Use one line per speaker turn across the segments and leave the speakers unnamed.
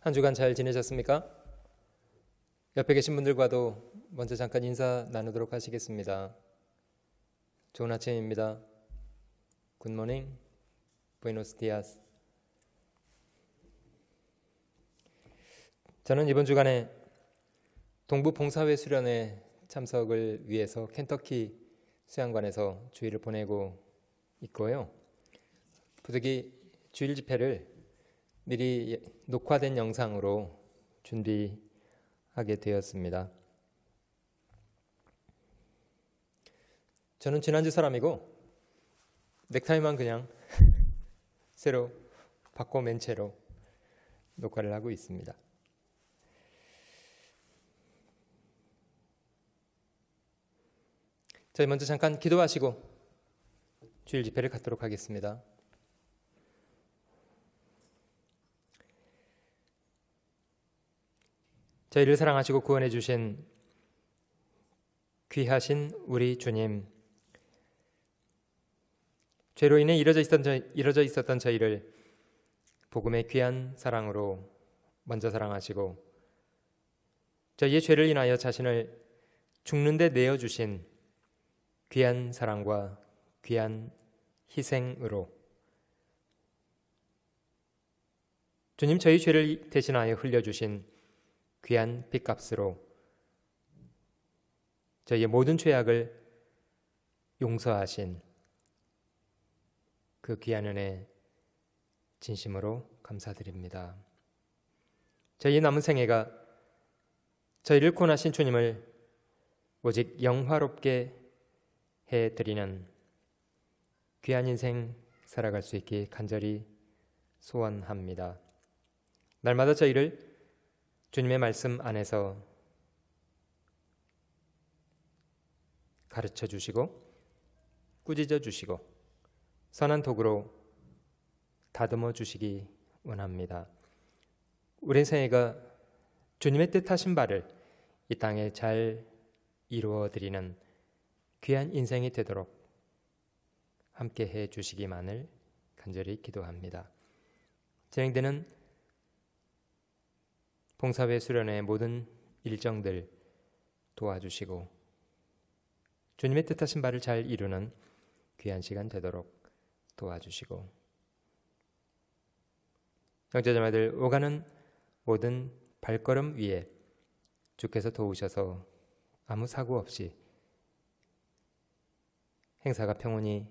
한 주간 잘 지내셨습니까? 옆에 계신 분들과도 먼저 잠깐 인사 나누도록 하시겠습니다. 좋은 아침입니다. 굿모닝, 부에노스 디아스. 저는 이번 주간에 동부 봉사회 수련회 참석을 위해서 켄터키 수양관에서 주일을 보내고 있고요. 부득이 주일 집회를 미리 녹화된 영상으로 준비하게 되었습니다. 저는 지난주 사람이고 넥타이만 그냥 새로 바꿔 맨 채로 녹화를 하고 있습니다. 저희 먼저 잠깐 기도하시고 주일 집회를 갖도록 하겠습니다. 저희를 사랑하시고 구원해 주신 귀하신 우리 주님, 죄로 인해 이뤄져 있었던 저희를 복음의 귀한 사랑으로 먼저 사랑하시고 저희의 죄를 인하여 자신을 죽는 데 내어주신 귀한 사랑과 귀한 희생으로 주님, 저희 죄를 대신하여 흘려주신 귀한 핏값으로 저희의 모든 죄악을 용서하신 그 귀한 은혜 진심으로 감사드립니다. 저희의 남은 생애가 저희를 구원하신 주님을 오직 영화롭게 해드리는 귀한 인생 살아갈 수 있게 간절히 소원합니다. 날마다 저희를 주님의 말씀 안에서 가르쳐 주시고 꾸짖어 주시고 선한 도구로 다듬어 주시기 원합니다. 우리 생애가 주님의 뜻하신 바를 이 땅에 잘 이루어 드리는 귀한 인생이 되도록 함께 해 주시기만을 간절히 기도합니다. 진행되는 봉사회 수련회의 모든 일정들 도와주시고 주님의 뜻하신 바를 잘 이루는 귀한 시간 되도록 도와주시고 형제자매들 오가는 모든 발걸음 위에 주께서 도우셔서 아무 사고 없이 행사가 평온히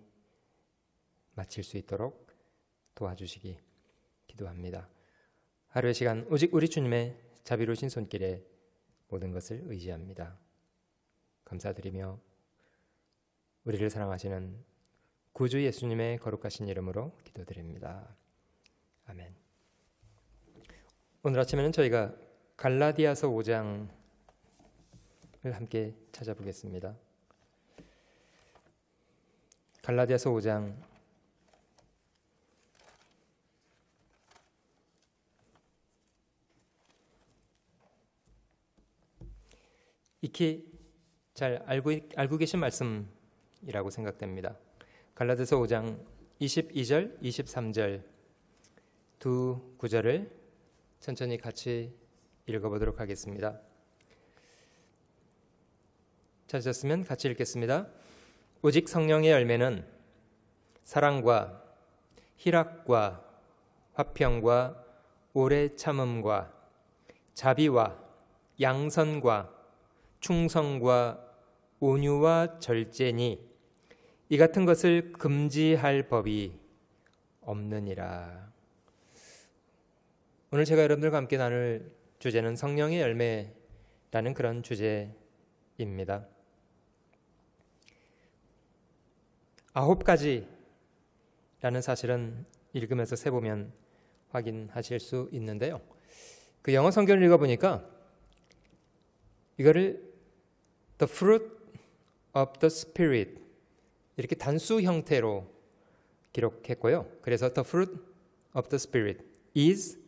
마칠 수 있도록 도와주시기 기도합니다. 하루의 시간 오직 우리 주님의 자비로우신 손길에 모든 것을 의지합니다. 감사드리며 우리를 사랑하시는 구주 예수님의 거룩하신 이름으로 기도드립니다. 아멘. 오늘 아침에는 저희가 갈라디아서 5장을 함께 찾아보겠습니다. 갈라디아서 5장 익히 잘 알고 계신 말씀이라고 생각됩니다. 갈라디아서 5장 22절, 23절 두 구절을 천천히 같이 읽어보도록 하겠습니다. 찾으셨으면 같이 읽겠습니다. 오직 성령의 열매는 사랑과 희락과 화평과 오래 참음과 자비와 양선과 충성과 온유와 절제니 이 같은 것을 금지할 법이 없느니라. 오늘 제가 여러분들과 함께 나눌 주제는 성령의 열매라는 그런 주제입니다. 9가지라는 사실은 읽으면서 세보면 확인하실 수 있는데요. 그 영어 성경을 읽어보니까 이거를 The fruit of the Spirit 이렇게 단수 형태로 기록했고요. 그래서 The fruit of the Spirit is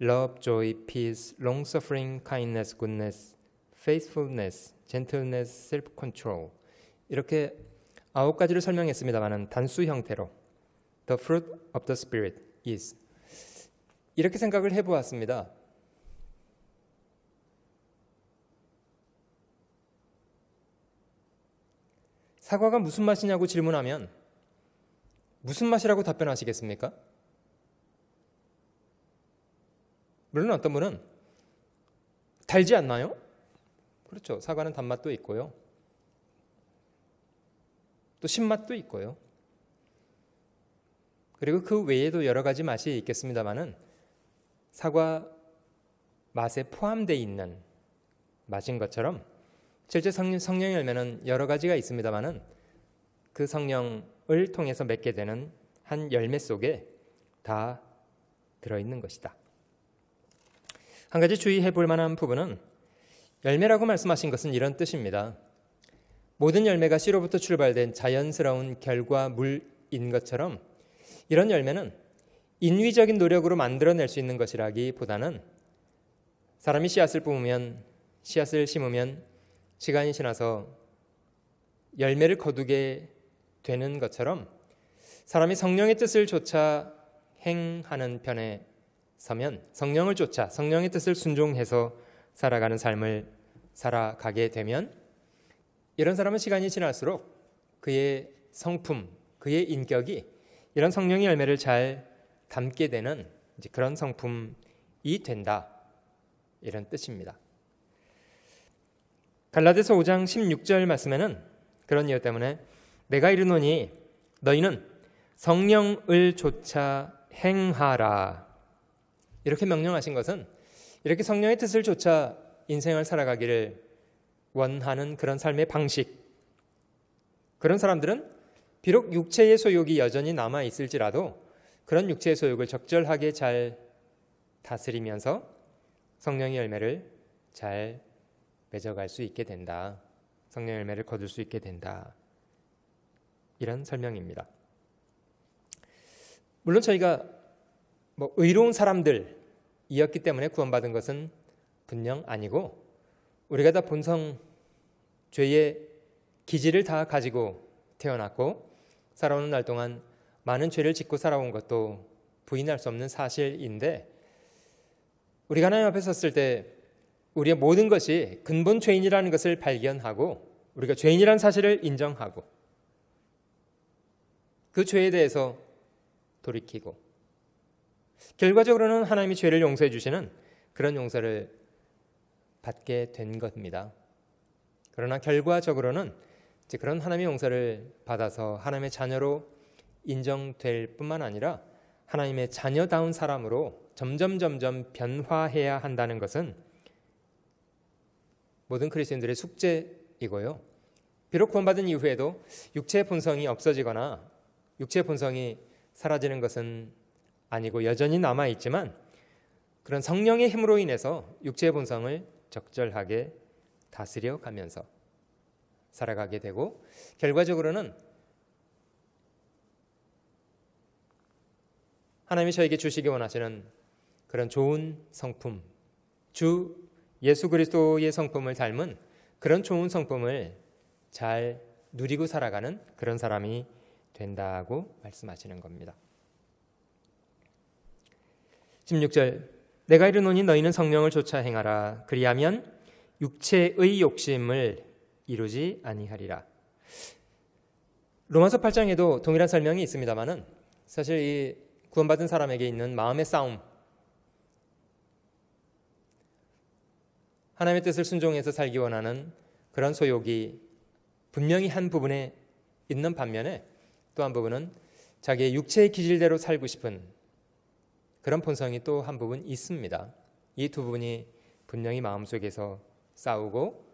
love, joy, peace, long-suffering, kindness, goodness, faithfulness, gentleness, self-control 이렇게 9가지를 설명했습니다만 단수 형태로 The fruit of the Spirit is 이렇게 생각을 해보았습니다. 사과가 무슨 맛이냐고 질문하면 무슨 맛이라고 답변하시겠습니까? 물론 어떤 분은 달지 않나요? 그렇죠. 사과는 단맛도 있고요. 또 신맛도 있고요. 그리고 그 외에도 여러 가지 맛이 있겠습니다마는 사과 맛에 포함되어 있는 맛인 것처럼 실제 성령의 열매는 여러 가지가 있습니다마는 그 성령을 통해서 맺게 되는 한 열매 속에 다 들어있는 것이다. 한 가지 주의해 볼 만한 부분은 열매라고 말씀하신 것은 이런 뜻입니다. 모든 열매가 씨로부터 출발된 자연스러운 결과물인 것처럼 이런 열매는 인위적인 노력으로 만들어낼 수 있는 것이라기보다는 사람이 씨앗을 심으면 시간이 지나서 열매를 거두게 되는 것처럼 사람이 성령의 뜻을 좇아 행하는 편에 서면 성령을 쫓아 성령의 뜻을 순종해서 살아가는 삶을 살아가게 되면 이런 사람은 시간이 지날수록 그의 성품, 그의 인격이 이런 성령의 열매를 잘 담게 되는 그런 성품이 된다. 이런 뜻입니다. 갈라디아서 5장 16절 말씀에는 그런 이유 때문에 내가 이르노니 너희는 성령을 좇아 행하라. 이렇게 명령하신 것은 이렇게 성령의 뜻을 좇아 인생을 살아가기를 원하는 그런 삶의 방식, 그런 사람들은 비록 육체의 소욕이 여전히 남아 있을지라도 그런 육체의 소욕을 적절하게 잘 다스리면서 성령의 열매를 잘 맺어갈 수 있게 된다. 성령의 열매를 거둘 수 있게 된다. 이런 설명입니다. 물론 저희가 의로운 사람들이었기 때문에 구원받은 것은 분명 아니고 우리가 다 본성 죄의 기질을 다 가지고 태어났고 살아오는 날 동안 많은 죄를 짓고 살아온 것도 부인할 수 없는 사실인데 우리가 하나님 앞에 섰을 때 우리의 모든 것이 근본 죄인이라는 것을 발견하고 우리가 죄인이라는 사실을 인정하고 그 죄에 대해서 돌이키고 결과적으로는 하나님이 죄를 용서해 주시는 그런 용서를 받게 된 겁니다. 그러나 결과적으로는 이제 그런 하나님의 용서를 받아서 하나님의 자녀로 인정될 뿐만 아니라 하나님의 자녀다운 사람으로 점점 변화해야 한다는 것은 모든 그리스도인들의 숙제이고요. 비록 구원받은 이후에도 육체의 본성이 없어지거나 육체의 본성이 사라지는 것은 아니고 여전히 남아있지만 그런 성령의 힘으로 인해서 육체의 본성을 적절하게 다스려 가면서 살아가게 되고 결과적으로는 하나님이 저에게 주시기 원하시는 그런 좋은 성품, 주 예수 그리스도의 성품을 닮은 그런 좋은 성품을 잘 누리고 살아가는 그런 사람이 된다고 말씀하시는 겁니다. 16절 내가 이르노니 너희는 성령을 좇아 행하라. 그리하면 육체의 욕심을 이루지 아니하리라. 로마서 8장에도 동일한 설명이 있습니다마는 사실 이 구원받은 사람에게 있는 마음의 싸움, 하나님의 뜻을 순종해서 살기 원하는 그런 소욕이 분명히 한 부분에 있는 반면에 또 한 부분은 자기의 육체의 기질대로 살고 싶은 그런 본성이 또 한 부분 있습니다. 이 두 부분이 분명히 마음속에서 싸우고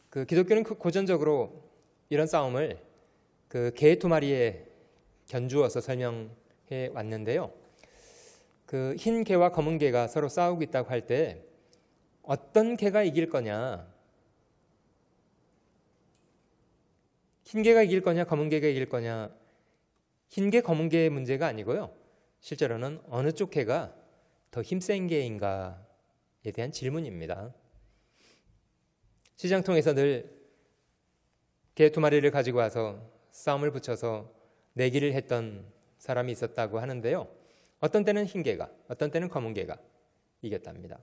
그 기독교는 고전적으로 이런 싸움을 그 개 두 마리에 견주어서 설명해 왔는데요. 그 흰 개와 검은 개가 서로 싸우고 있다고 할 때 어떤 개가 이길 거냐, 흰 개가 이길 거냐 검은 개가 이길 거냐, 흰 개 검은 개의 문제가 아니고요. 실제로는 어느 쪽 개가 더 힘센 개인가에 대한 질문입니다. 시장통에서 늘 개 두 마리를 가지고 와서 싸움을 붙여서 내기를 했던 사람이 있었다고 하는데요. 어떤 때는 흰 개가, 어떤 때는 검은 개가 이겼답니다.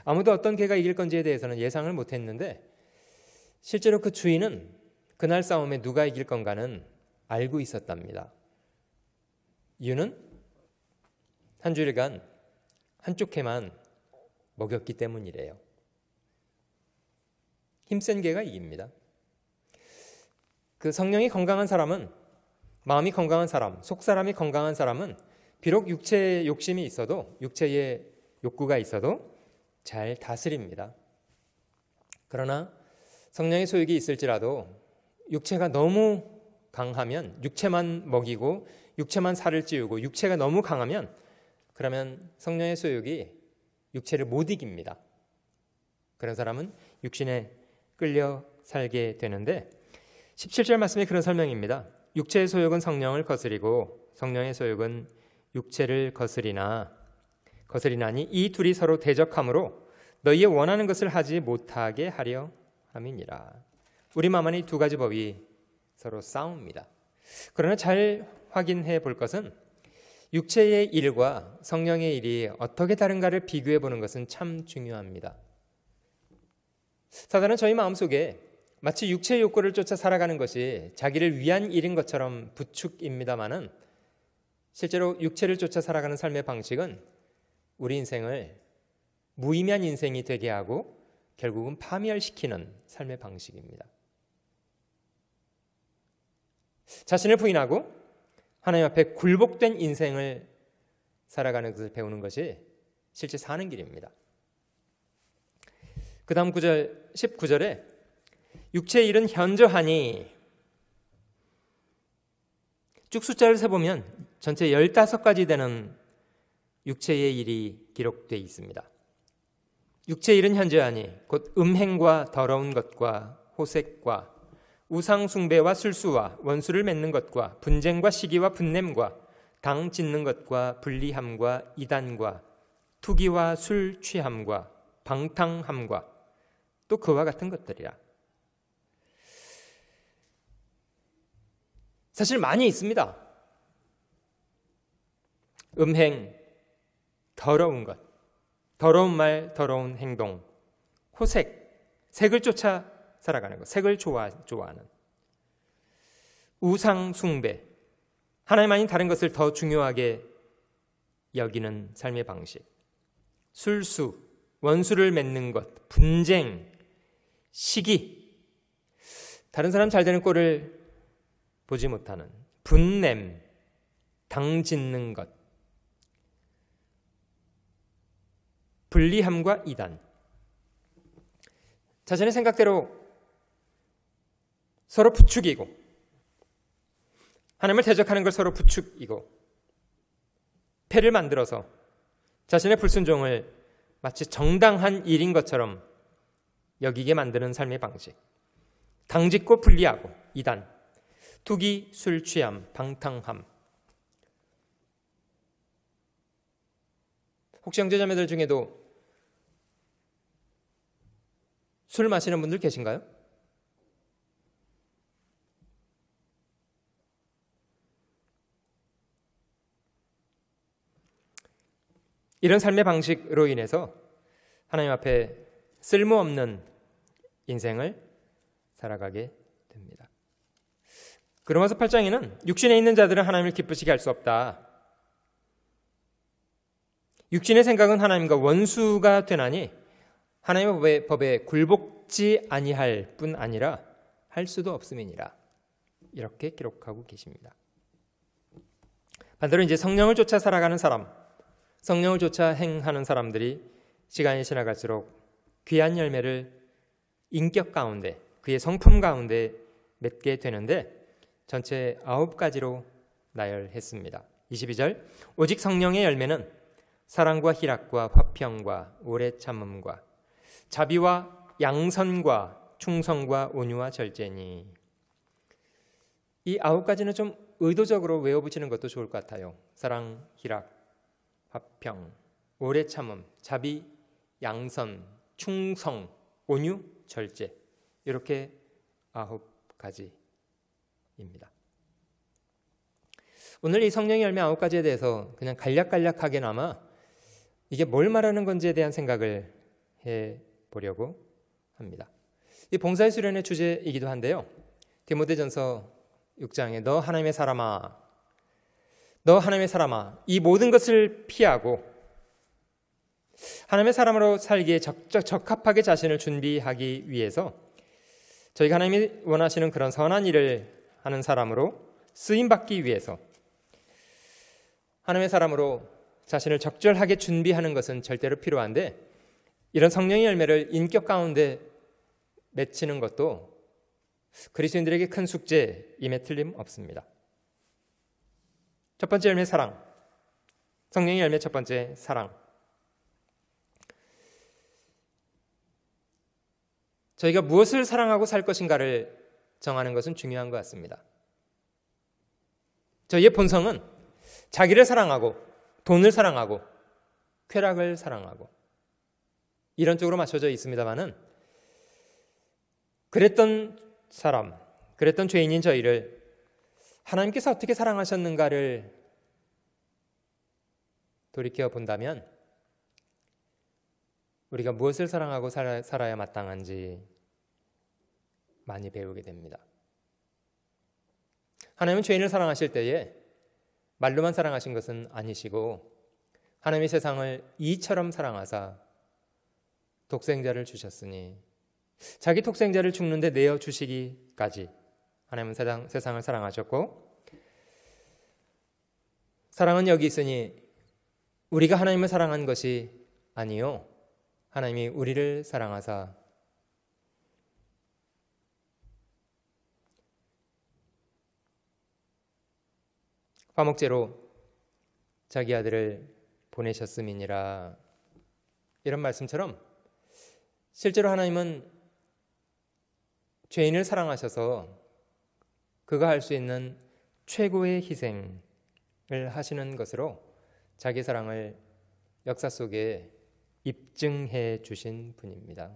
아무도 어떤 개가 이길 건지에 대해서는 예상을 못했는데 실제로 그 주인은 그날 싸움에 누가 이길 건가는 알고 있었답니다. 이유는 한 주일간 한쪽 해만 먹였기 때문이래요. 힘센 개가 이깁니다. 그 성령이 건강한 사람은, 마음이 건강한 사람, 속사람이 건강한 사람은 비록 육체의 욕심이 있어도, 육체의 욕구가 있어도 잘 다스립니다. 그러나 성령의 소욕이 있을지라도 육체가 너무 강하면, 육체만 먹이고 육체만 살을 찌우고 육체가 너무 강하면, 그러면 성령의 소욕이 육체를 못 이깁니다. 그런 사람은 육신에 끌려 살게 되는데, 17절 말씀이 그런 설명입니다. 육체의 소욕은 성령을 거스리고 성령의 소욕은 육체를 거스리나니 이 둘이 서로 대적함으로 너희의 원하는 것을 하지 못하게 하려 함이니라. 우리 마음안에 이 두 가지 법이 서로 싸웁니다. 그러나 잘 확인해 볼 것은 육체의 일과 성령의 일이 어떻게 다른가를 비교해 보는 것은 참 중요합니다. 사단은 저희 마음속에 마치 육체의 욕구를 쫓아 살아가는 것이 자기를 위한 일인 것처럼 부축입니다마는, 실제로 육체를 쫓아 살아가는 삶의 방식은 우리 인생을 무의미한 인생이 되게 하고 결국은 파멸시키는 삶의 방식입니다. 자신을 부인하고 하나님 앞에 굴복된 인생을 살아가는 것을 배우는 것이 실제 사는 길입니다. 그 다음 19절에 육체의 일은 현저하니, 쭉 숫자를 세보면 전체 15가지 되는 육체의 일이 기록되어 있습니다. 육체의 일은 현저하니 곧 음행과 더러운 것과 호색과 우상 숭배와 술수와 원수를 맺는 것과 분쟁과 시기와 분냄과 당 짓는 것과 불리함과 이단과 투기와 술 취함과 방탕함과 또 그와 같은 것들이라. 사실 많이 있습니다. 음행, 더러운 것, 더러운 말, 더러운 행동, 호색, 색을 쫓아 살아가는 것, 색을 좋아하는, 우상 숭배, 하나님 아닌 다른 것을 더 중요하게 여기는 삶의 방식, 술수, 원수를 맺는 것, 분쟁, 시기, 다른 사람 잘 되는 꼴을 보지 못하는, 분냄, 당 짓는 것, 불리함과 이단, 자신의 생각대로 서로 부추기고 하나님을 대적하는 걸 서로 부추기고 패를 만들어서 자신의 불순종을 마치 정당한 일인 것처럼 여기게 만드는 삶의 방식, 당짓고 분리하고 이단, 투기, 술 취함, 방탕함. 혹시 형제자매들 중에도 술 마시는 분들 계신가요? 이런 삶의 방식으로 인해서 하나님 앞에 쓸모없는 인생을 살아가게 됩니다. 그러면서 8장에는 육신에 있는 자들은 하나님을 기쁘시게 할 수 없다. 육신의 생각은 하나님과 원수가 되나니 하나님의 법에 굴복지 아니할 뿐 아니라 할 수도 없음이니라. 이렇게 기록하고 계십니다. 반대로 이제 성령을 쫓아 살아가는 사람, 성령을 쫓아 행하는 사람들이 시간이 지나갈수록 귀한 열매를 인격 가운데, 그의 성품 가운데 맺게 되는데 전체 9가지로 나열했습니다. 22절, 오직 성령의 열매는 사랑과 희락과 화평과 오래 참음과 자비와 양선과 충성과 온유와 절제니. 이 9가지는 좀 의도적으로 외워붙이는 것도 좋을 것 같아요. 사랑, 희락, 화평, 오래 참음, 자비, 양선, 충성, 온유, 절제, 이렇게 9가지입니다. 오늘 이 성령의 열매 9가지에 대해서 그냥 간략간략하게나마 이게 뭘 말하는 건지에 대한 생각을 해보려고 합니다. 이 봉사의 수련의 주제이기도 한데요, 디모데전서 6장에 너 하나님의 사람아, 너 하나님의 사람아, 이 모든 것을 피하고 하나님의 사람으로 살기에 적합하게 자신을 준비하기 위해서 저희가 하나님이 원하시는 그런 선한 일을 하는 사람으로 쓰임받기 위해서 하나님의 사람으로 자신을 적절하게 준비하는 것은 절대로 필요한데, 이런 성령의 열매를 인격 가운데 맺히는 것도 그리스도인들에게 큰 숙제임에 틀림없습니다. 첫 번째 열매 사랑, 성령의 열매 첫 번째 사랑. 저희가 무엇을 사랑하고 살 것인가를 정하는 것은 중요한 것 같습니다. 저희의 본성은 자기를 사랑하고 돈을 사랑하고 쾌락을 사랑하고 이런 쪽으로 맞춰져 있습니다만은, 그랬던 사람, 그랬던 죄인인 저희를 하나님께서 어떻게 사랑하셨는가를 돌이켜 본다면 우리가 무엇을 사랑하고 살아야 마땅한지 많이 배우게 됩니다. 하나님은 죄인을 사랑하실 때에 말로만 사랑하신 것은 아니시고 하나님이 세상을 이처럼 사랑하사 독생자를 주셨으니 자기 독생자를 죽는데 내어주시기까지 하나님은 세상을 사랑하셨고, 사랑은 여기 있으니 우리가 하나님을 사랑한 것이 아니요 하나님이 우리를 사랑하사 화목제로 자기 아들을 보내셨음이니라. 이런 말씀처럼 실제로 하나님은 죄인을 사랑하셔서 그가 할 수 있는 최고의 희생을 하시는 것으로 자기 사랑을 역사 속에 입증해 주신 분입니다.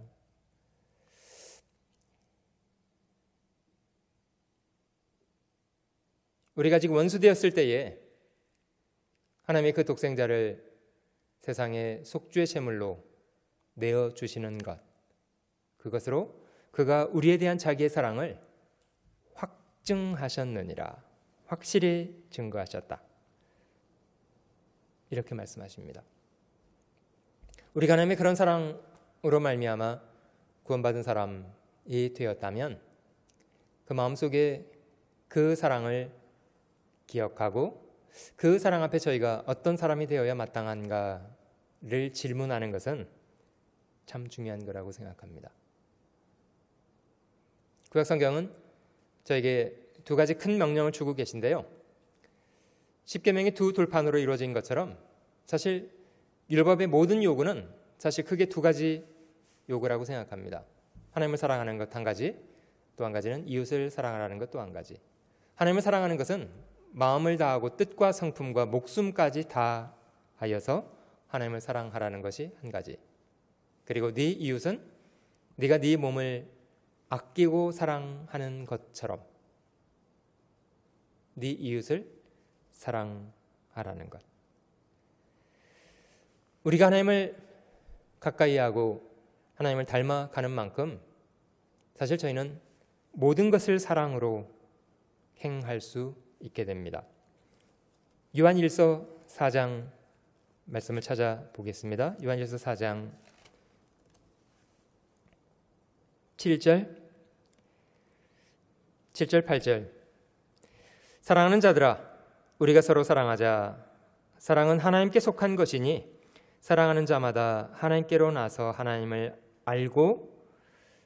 우리가 아직 원수되었을 때에 하나님의 그 독생자를 세상의 속죄의 제물로 내어주시는 것, 그것으로 그가 우리에 대한 자기의 사랑을 확증하셨느니라, 확실히 증거하셨다, 이렇게 말씀하십니다. 우리가 하나님의 그런 사랑으로 말미암아 구원받은 사람이 되었다면 그 마음속에 그 사랑을 기억하고 그 사랑 앞에 저희가 어떤 사람이 되어야 마땅한가를 질문하는 것은 참 중요한 거라고 생각합니다. 구약성경은 저에게 두 가지 큰 명령을 주고 계신데요, 십계명이 두 돌판으로 이루어진 것처럼 사실 율법의 모든 요구는 사실 크게 두 가지 요구라고 생각합니다. 하나님을 사랑하는 것 한 가지, 또 한 가지는 이웃을 사랑하라는 것 또 한 가지. 하나님을 사랑하는 것은 마음을 다하고 뜻과 성품과 목숨까지 다하여서 하나님을 사랑하라는 것이 한 가지. 그리고 네 이웃은 네가 네 몸을 아끼고 사랑하는 것처럼 네 이웃을 사랑하라는 것. 우리가 하나님을 가까이 하고 하나님을 닮아가는 만큼 사실 저희는 모든 것을 사랑으로 행할 수 있게 됩니다. 요한일서 4장 말씀을 찾아보겠습니다. 요한일서 4장 7절 8절. 사랑하는 자들아, 우리가 서로 사랑하자. 사랑은 하나님께 속한 것이니 사랑하는 자마다 하나님께로 나서 하나님을 알고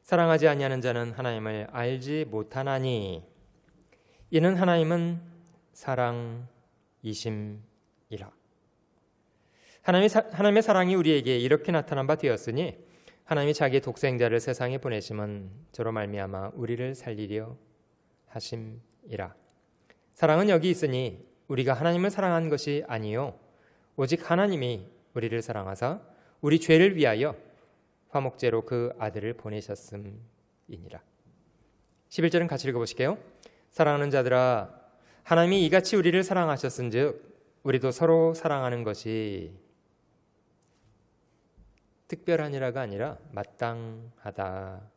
사랑하지 아니하는 자는 하나님을 알지 못하나니 이는 하나님은 사랑이심이라. 하나님의 사랑이 우리에게 이렇게 나타난 바 되었으니 하나님이 자기의 독생자를 세상에 보내심은 저로 말미암아 우리를 살리려 하심이라. 사랑은 여기 있으니 우리가 하나님을 사랑한 것이 아니요 오직 하나님이 우리를 사랑하사 우리 죄를 위하여 화목제로 그 아들을 보내셨음이니라. 11절은 같이 읽어보실게요. 사랑하는 자들아, 하나님이 이같이 우리를 사랑하셨은즉 우리도 서로 사랑하는 것이 특별하니라가 아니라 마땅하다.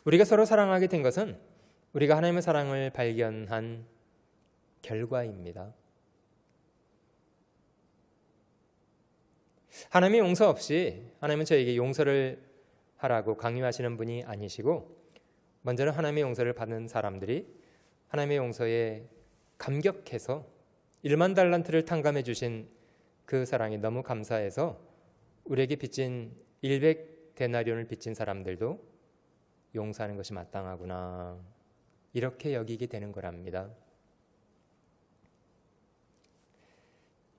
우리가 서로 사랑하게 된 것은 우리가 하나님의 사랑을 발견한 결과입니다. 하나님의 용서 없이 하나님은 저에게 용서를 하라고 강요하시는 분이 아니시고, 먼저는 하나님의 용서를 받는 사람들이 하나님의 용서에 감격해서 1만 달란트를 탕감해 주신 그 사랑이 너무 감사해서 우리에게 빚진 100데나리온을 빚진 사람들도 용서하는 것이 마땅하구나, 이렇게 여기게 되는 거랍니다.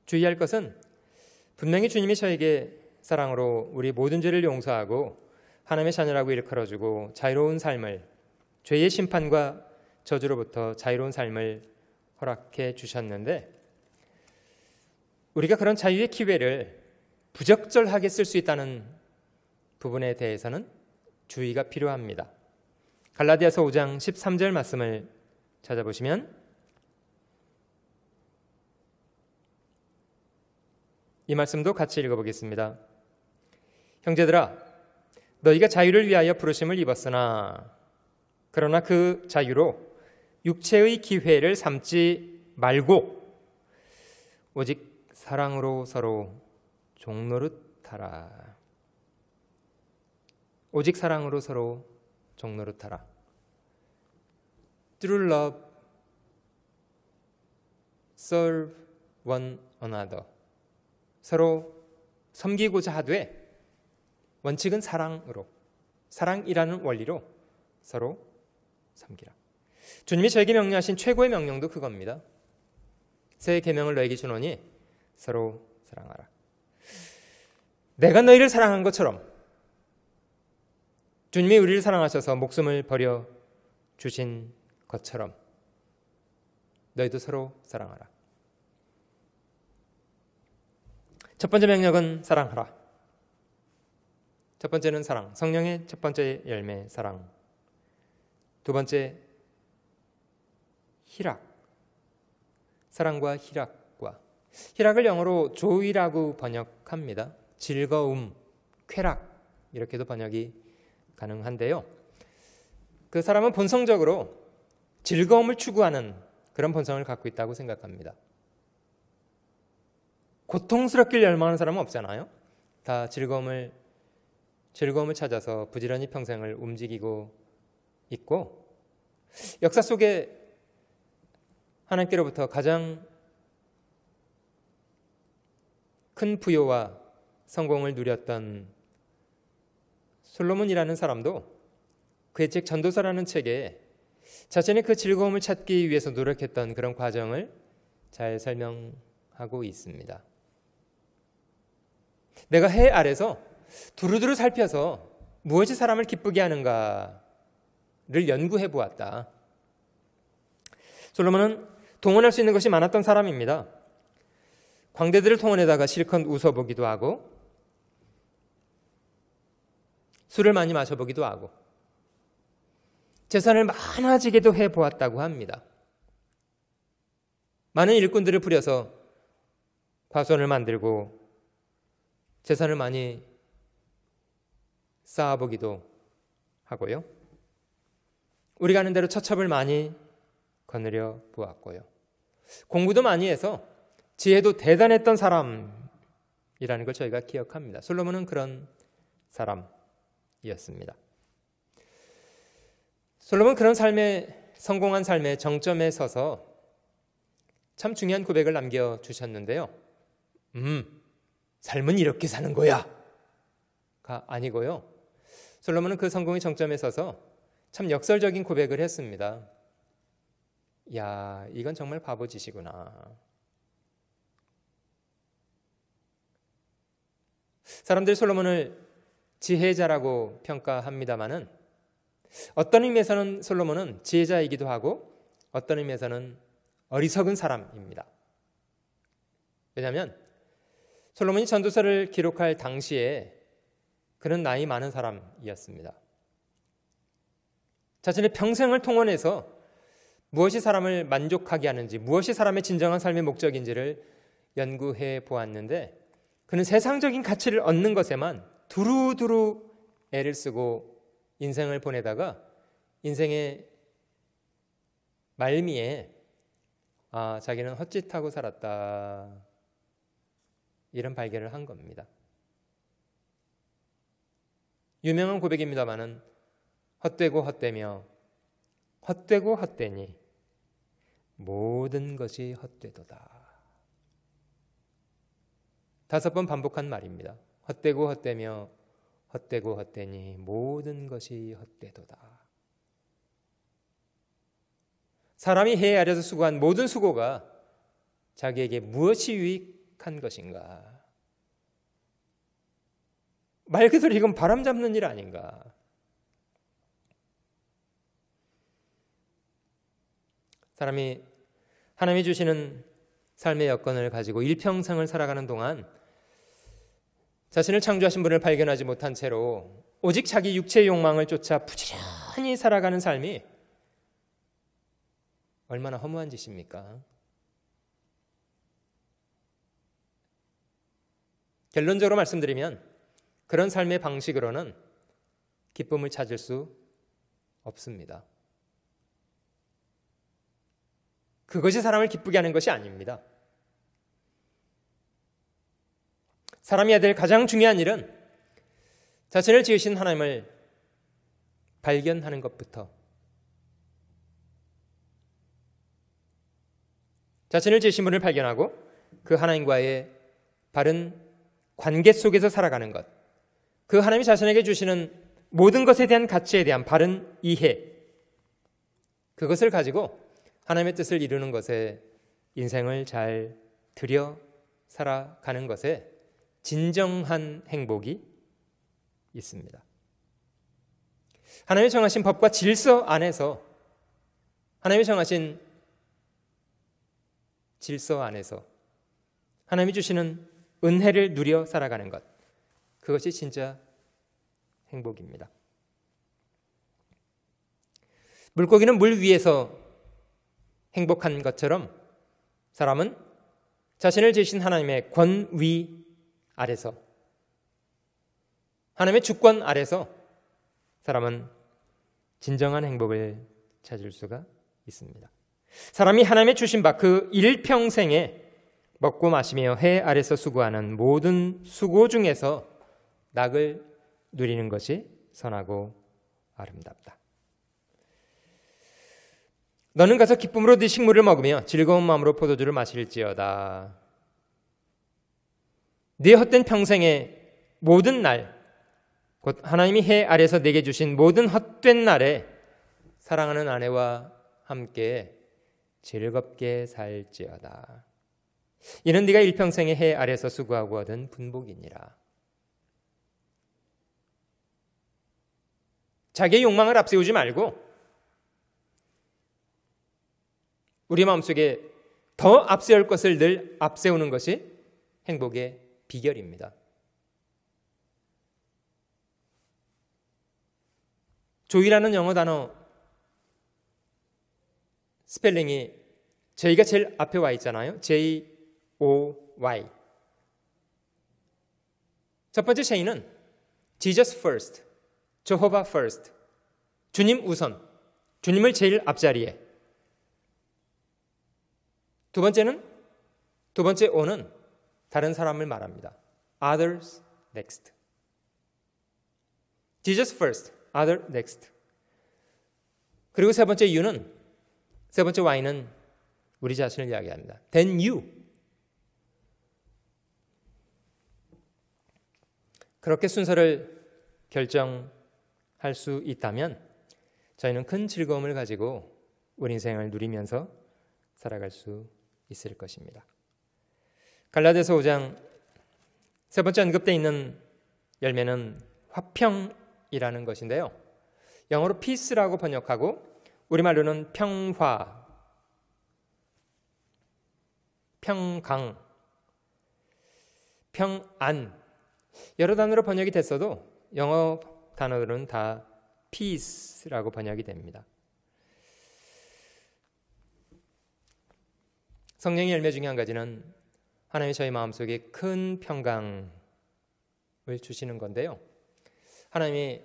주의할 것은 분명히 주님이 저에게 사랑으로 우리 모든 죄를 용서하고 하나님의 자녀라고 일컬어주고 자유로운 삶을, 죄의 심판과 저주로부터 자유로운 삶을 허락해 주셨는데, 우리가 그런 자유의 기회를 부적절하게 쓸 수 있다는 부분에 대해서는 주의가 필요합니다. 갈라디아서 5장 13절 말씀을 찾아보시면 이 말씀도 같이 읽어보겠습니다. 형제들아, 너희가 자유를 위하여 부르심을 입었으나 그러나 그 자유로 육체의 기회를 삼지 말고 오직 사랑으로 서로 종노릇하라. 오직 사랑으로 서로 종노릇하라. Through love, serve one another. 서로 섬기고자 하되 원칙은 사랑으로, 사랑이라는 원리로 서로 섬기라. 주님이 저에게 명령하신 최고의 명령도 그겁니다. 새 계명을 너에게 주노니 서로 사랑하라. 내가 너희를 사랑한 것처럼 주님이 우리를 사랑하셔서 목숨을 버려 주신 것처럼 너희도 서로 사랑하라. 첫 번째 명령은 사랑하라. 첫 번째는 사랑, 성령의 첫 번째 열매 사랑. 두 번째 희락, 사랑과 희락과. 희락을 영어로 joy라고 번역합니다. 즐거움, 쾌락, 이렇게도 번역이 가능한데요. 그 사람은 본성적으로 즐거움을 추구하는 그런 본성을 갖고 있다고 생각합니다. 고통스럽길 열망하는 사람은 없잖아요. 다 즐거움을 찾아서 부지런히 평생을 움직이고 있고, 역사 속에 하나님께로부터 가장 큰 부요와 성공을 누렸던 솔로몬이라는 사람도 그의 책 전도서라는 책에 자신의 그 즐거움을 찾기 위해서 노력했던 그런 과정을 잘 설명하고 있습니다. 내가 해 아래서 두루두루 살펴서 무엇이 사람을 기쁘게 하는가를 연구해 보았다. 솔로몬은 동원할 수 있는 것이 많았던 사람입니다. 광대들을 동원해다가 실컷 웃어보기도 하고 술을 많이 마셔보기도 하고 재산을 많아지게도 해보았다고 합니다. 많은 일꾼들을 부려서 과수원을 만들고 재산을 많이 쌓아보기도 하고요. 우리가 아는 대로 처첩을 많이 거느려 보았고요. 공부도 많이 해서 지혜도 대단했던 사람이라는 걸 저희가 기억합니다. 솔로몬은 그런 사람이었습니다. 솔로몬은 그런 성공한 삶의 정점에 서서 참 중요한 고백을 남겨주셨는데요. 삶은 이렇게 사는 거야 가 아니고요. 솔로몬은 그 성공의 정점에 서서 참 역설적인 고백을 했습니다. 야, 이건 정말 바보짓이구나. 사람들이 솔로몬을 지혜자라고 평가합니다마는 어떤 의미에서는 솔로몬은 지혜자이기도 하고 어떤 의미에서는 어리석은 사람입니다. 왜냐하면 솔로몬이 전도서를 기록할 당시에 그는 나이 많은 사람이었습니다. 자신의 평생을 통원해서 무엇이 사람을 만족하게 하는지, 무엇이 사람의 진정한 삶의 목적인지를 연구해 보았는데 그는 세상적인 가치를 얻는 것에만 두루두루 애를 쓰고 인생을 보내다가 인생의 말미에 자기는 헛짓하고 살았다, 이런 발견을 한 겁니다. 유명한 고백입니다마는 헛되고 헛되며 헛되고 헛되니 모든 것이 헛되도다. 5번 반복한 말입니다. 헛되고 헛되며 헛되고 헛되니 모든 것이 헛되도다. 사람이 해에 아려서 수고한 모든 수고가 자기에게 무엇이 유익한 것인가? 말 그대로 이건 바람 잡는 일 아닌가? 사람이 하나님이 주시는 삶의 여건을 가지고 일평생을 살아가는 동안 자신을 창조하신 분을 발견하지 못한 채로 오직 자기 육체의 욕망을 쫓아 부지런히 살아가는 삶이 얼마나 허무한 짓입니까? 결론적으로 말씀드리면 그런 삶의 방식으로는 기쁨을 찾을 수 없습니다. 그것이 사람을 기쁘게 하는 것이 아닙니다. 사람이 해야 될 가장 중요한 일은 자신을 지으신 하나님을 발견하는 것부터, 자신을 지으신 분을 발견하고 그 하나님과의 바른 관계 속에서 살아가는 것, 그 하나님이 자신에게 주시는 모든 것에 대한 가치에 대한 바른 이해, 그것을 가지고 하나님의 뜻을 이루는 것에, 인생을 잘 들여 살아가는 것에 진정한 행복이 있습니다. 하나님이 정하신 법과 질서 안에서, 하나님이 정하신 질서 안에서 하나님이 주시는 은혜를 누려 살아가는 것, 그것이 진짜 행복입니다. 물고기는 물 위에서 행복한 것처럼 사람은 자신을 지으신 하나님의 권위 아래서, 하나님의 주권 아래서 사람은 진정한 행복을 찾을 수가 있습니다. 사람이 하나님의 주신 바 그 일평생에 먹고 마시며 해 아래서 수고하는 모든 수고 중에서 낙을 누리는 것이 선하고 아름답다. 너는 가서 기쁨으로 네 식물을 먹으며 즐거운 마음으로 포도주를 마실지어다. 네 헛된 평생의 모든 날, 곧 하나님이 해 아래서 내게 주신 모든 헛된 날에 사랑하는 아내와 함께 즐겁게 살지어다. 이는 네가 일평생의 해 아래서 수고하고 얻은 분복이니라. 자기의 욕망을 앞세우지 말고 우리 마음속에 더 앞세울 것을 늘 앞세우는 것이 행복의 비결입니다. 조이라는 영어 단어 스펠링이 J가 제일 앞에 와 있잖아요. J-O-Y. 첫 번째 J는 Jesus first, Jehovah first. 주님 우선, 주님을 제일 앞자리에. 두 번째 O는 다른 사람을 말합니다. Others next. Jesus first, other next. 그리고 세 번째 Y는 우리 자신을 이야기합니다. Then you. 그렇게 순서를 결정할 수 있다면 저희는 큰 즐거움을 가지고 우리 인생을 누리면서 살아갈 수 있을 것입니다. 갈라디아서 5장 세 번째 언급되어 있는 열매는 화평이라는 것인데요. 영어로 peace라고 번역하고 우리말로는 평화, 평강, 평안, 여러 단어로 번역이 됐어도 영어 단어들은 다 peace라고 번역이 됩니다. 성령의 열매 중에 한 가지는 하나님이 저희 마음속에 큰 평강을 주시는 건데요. 하나님이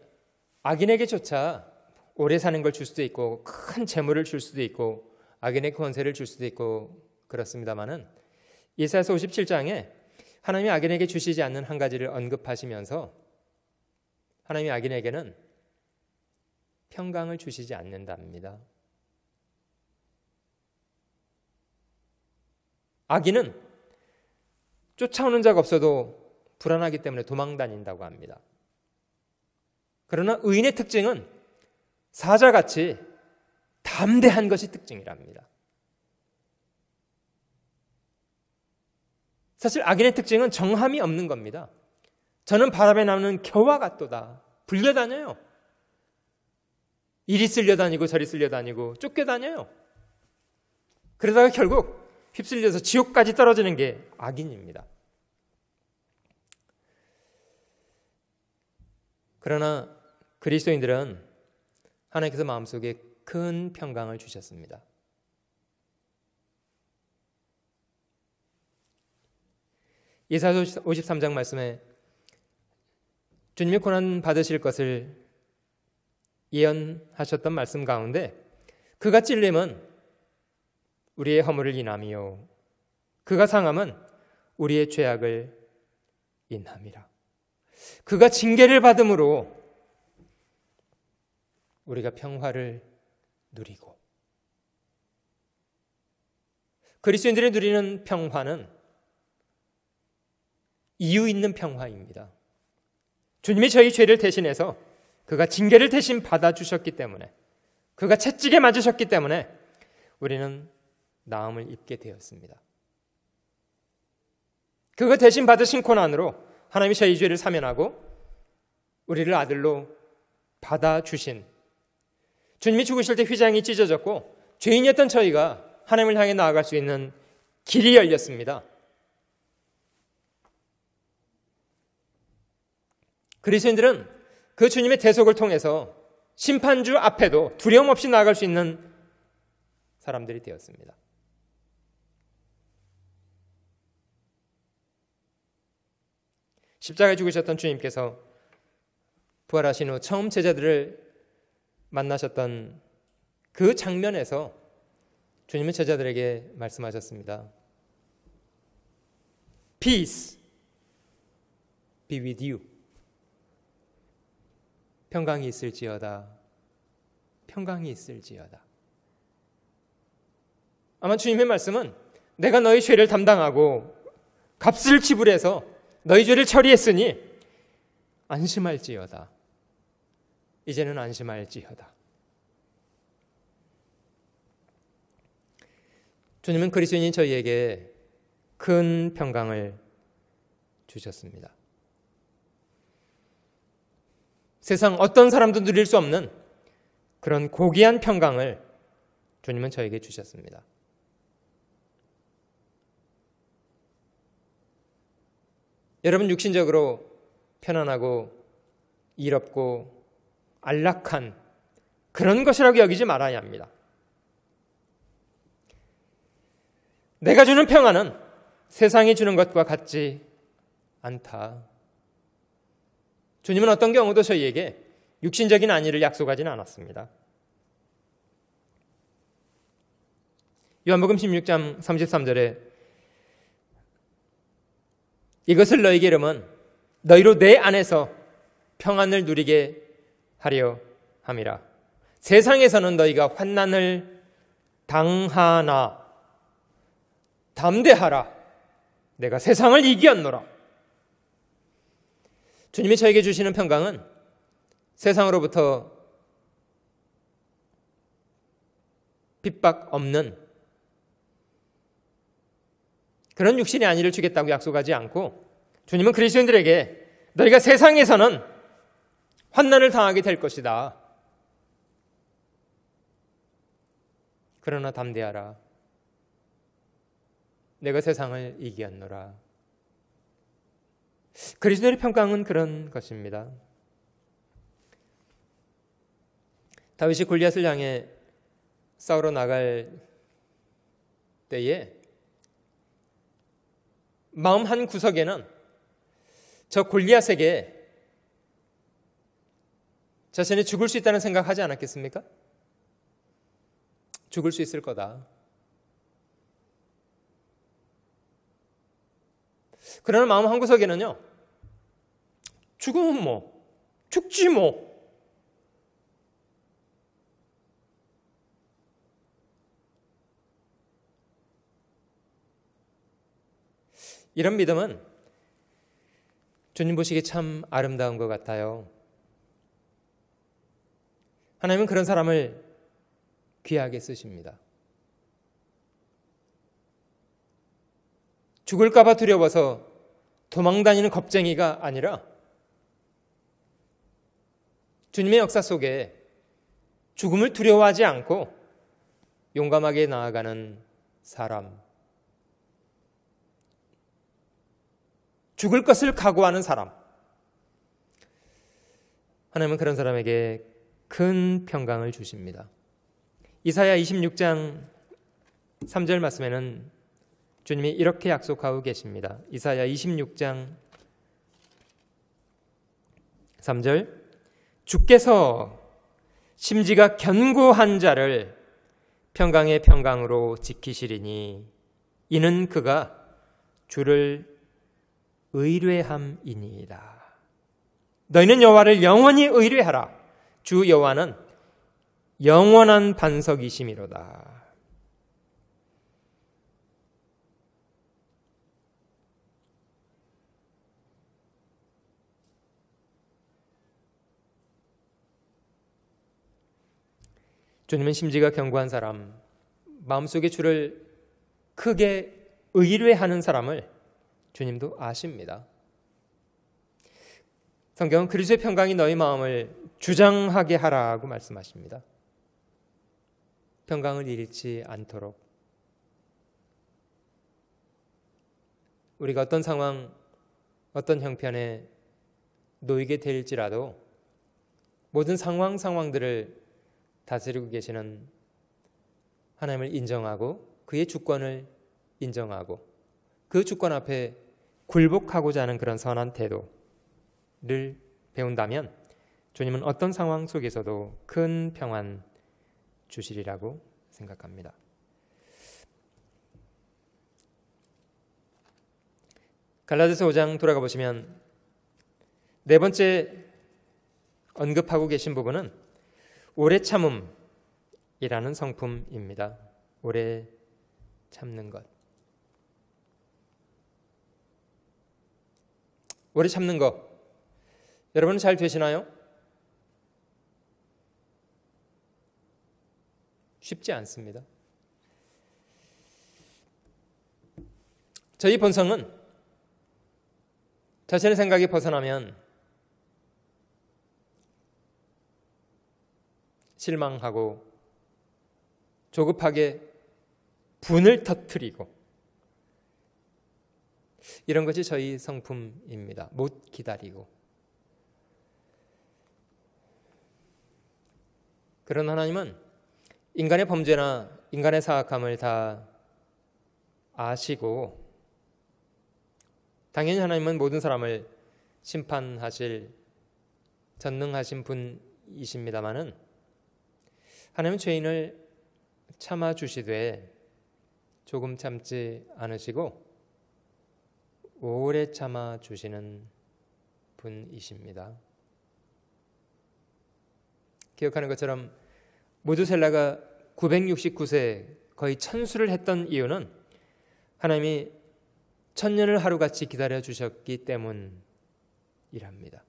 악인에게조차 오래 사는 걸 줄 수도 있고 큰 재물을 줄 수도 있고 악인에게 권세를 줄 수도 있고 그렇습니다마는 이사야서 57장에 하나님이 악인에게 주시지 않는 한 가지를 언급하시면서 하나님이 악인에게는 평강을 주시지 않는답니다. 악인은 쫓아오는 자가 없어도 불안하기 때문에 도망 다닌다고 합니다. 그러나 의인의 특징은 사자같이 담대한 것이 특징이랍니다. 사실 악인의 특징은 정함이 없는 겁니다. 저는 바람에 나오는 겨와 같도다. 불려다녀요. 이리 쓸려다니고 저리 쓸려다니고 쫓겨다녀요. 그러다가 결국 휩쓸려서 지옥까지 떨어지는 게 악인입니다. 그러나 그리스도인들은 하나님께서 마음속에 큰 평강을 주셨습니다. 이사야서 53장 말씀에 주님이 고난 받으실 것을 예언하셨던 말씀 가운데 그가 찔림은 우리의 허물을 인함이요 그가 상함은 우리의 죄악을 인함이라. 그가 징계를 받음으로 우리가 평화를 누리고 그리스도인들이 누리는 평화는 이유 있는 평화입니다. 주님이 저희 죄를 대신해서 그가 징계를 대신 받아주셨기 때문에 그가 채찍에 맞으셨기 때문에 우리는 나음을 입게 되었습니다. 그가 대신 받으신 고난으로 하나님이 저희 죄를 사면하고 우리를 아들로 받아주신 주님이 죽으실 때 휘장이 찢어졌고 죄인이었던 저희가 하나님을 향해 나아갈 수 있는 길이 열렸습니다. 그리스도인들은 그 주님의 대속을 통해서 심판주 앞에도 두려움 없이 나아갈 수 있는 사람들이 되었습니다. 십자가에 죽으셨던 주님께서 부활하신 후 처음 제자들을 만나셨던 그 장면에서 주님은 제자들에게 말씀하셨습니다. Peace be with you. 평강이 있을지어다. 평강이 있을지어다. 아마 주님의 말씀은 내가 너희 죄를 담당하고 값을 지불해서 너희 죄를 처리했으니 안심할지어다. 이제는 안심할지어다. 주님은 그리스도인인 저희에게 큰 평강을 주셨습니다. 세상 어떤 사람도 누릴 수 없는 그런 고귀한 평강을 주님은 저에게 주셨습니다. 여러분 육신적으로 편안하고 일 없고 안락한 그런 것이라고 여기지 말아야 합니다. 내가 주는 평안은 세상이 주는 것과 같지 않다. 주님은 어떤 경우도 저희에게 육신적인 안위를 약속하지는 않았습니다. 요한복음 16장 33절에 이것을 너희에게 이름은 너희로 내 안에서 평안을 누리게 하려 함이라. 세상에서는 너희가 환난을 당하나 담대하라. 내가 세상을 이기었노라. 주님이 저에게 주시는 평강은 세상으로부터 핍박 없는 그런 육신의 안위를 주겠다고 약속하지 않고 주님은 그리스도인들에게 너희가 세상에서는 환난을 당하게 될 것이다. 그러나 담대하라. 내가 세상을 이기었노라. 그리스도의 평강은 그런 것입니다. 다윗이 골리앗을 향해 싸우러 나갈 때에 마음 한 구석에는 저 골리앗에게 자신이 죽을 수 있다는 생각하지 않았겠습니까? 죽을 수 있을 거다. 그러나 마음 한구석에는요, 죽으면 뭐, 죽지 뭐. 이런 믿음은 주님 보시기에 참 아름다운 것 같아요. 하나님은 그런 사람을 귀하게 쓰십니다. 죽을까 봐 두려워서 도망다니는 겁쟁이가 아니라 주님의 역사 속에 죽음을 두려워하지 않고 용감하게 나아가는 사람, 죽을 것을 각오하는 사람, 하나님은 그런 사람에게 큰 평강을 주십니다. 이사야 26장 3절 말씀에는 주님이 이렇게 약속하고 계십니다. 이사야 26장 3절, 주께서 심지가 견고한 자를 평강의 평강으로 지키시리니 이는 그가 주를 의뢰함이니이다. 너희는 여호와를 영원히 의뢰하라. 주 여호와는 영원한 반석이심이로다. 주님은 심지가 견고한 사람, 마음속에 주를 크게 의뢰하는 사람을 주님도 아십니다. 성경은 그리스도의 평강이 너희 마음을 주장하게 하라고 말씀하십니다. 평강을 잃지 않도록 우리가 어떤 상황, 어떤 형편에 놓이게 될지라도 모든 상황들을 다스리고 계시는 하나님을 인정하고 그의 주권을 인정하고 그 주권 앞에 굴복하고자 하는 그런 선한 태도를 배운다면 주님은 어떤 상황 속에서도 큰 평안 주시리라고 생각합니다. 갈라디아서 5장 돌아가 보시면 네 번째 언급하고 계신 부분은 오래 참음이라는 성품입니다. 오래 참는 것. 오래 참는 것. 여러분 잘 되시나요? 쉽지 않습니다. 저희 본성은 자신의 생각이 벗어나면 실망하고 조급하게 분을 터뜨리고 이런 것이 저희 성품입니다. 못 기다리고. 그런 하나님은 인간의 범죄나 인간의 사악함을 다 아시고 당연히 하나님은 모든 사람을 심판하실 전능하신 분이십니다마는 하나님은 죄인을 참아주시되 조금 참지 않으시고 오래 참아주시는 분이십니다. 기억하는 것처럼 무두셀라가 969세 거의 천수를 했던 이유는 하나님이 천년을 하루같이 기다려 주셨기 때문이랍니다.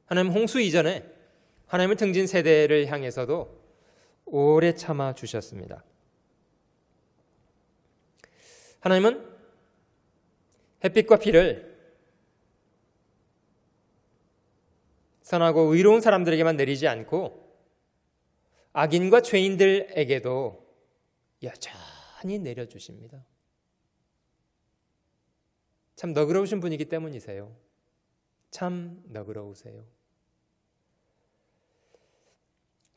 하나님 홍수 이전에 하나님을 등진 세대를 향해서도 오래 참아 주셨습니다. 하나님은 햇빛과 비를 선하고 의로운 사람들에게만 내리지 않고 악인과 죄인들에게도 여전히 내려주십니다. 참 너그러우신 분이기 때문이세요. 참 너그러우세요.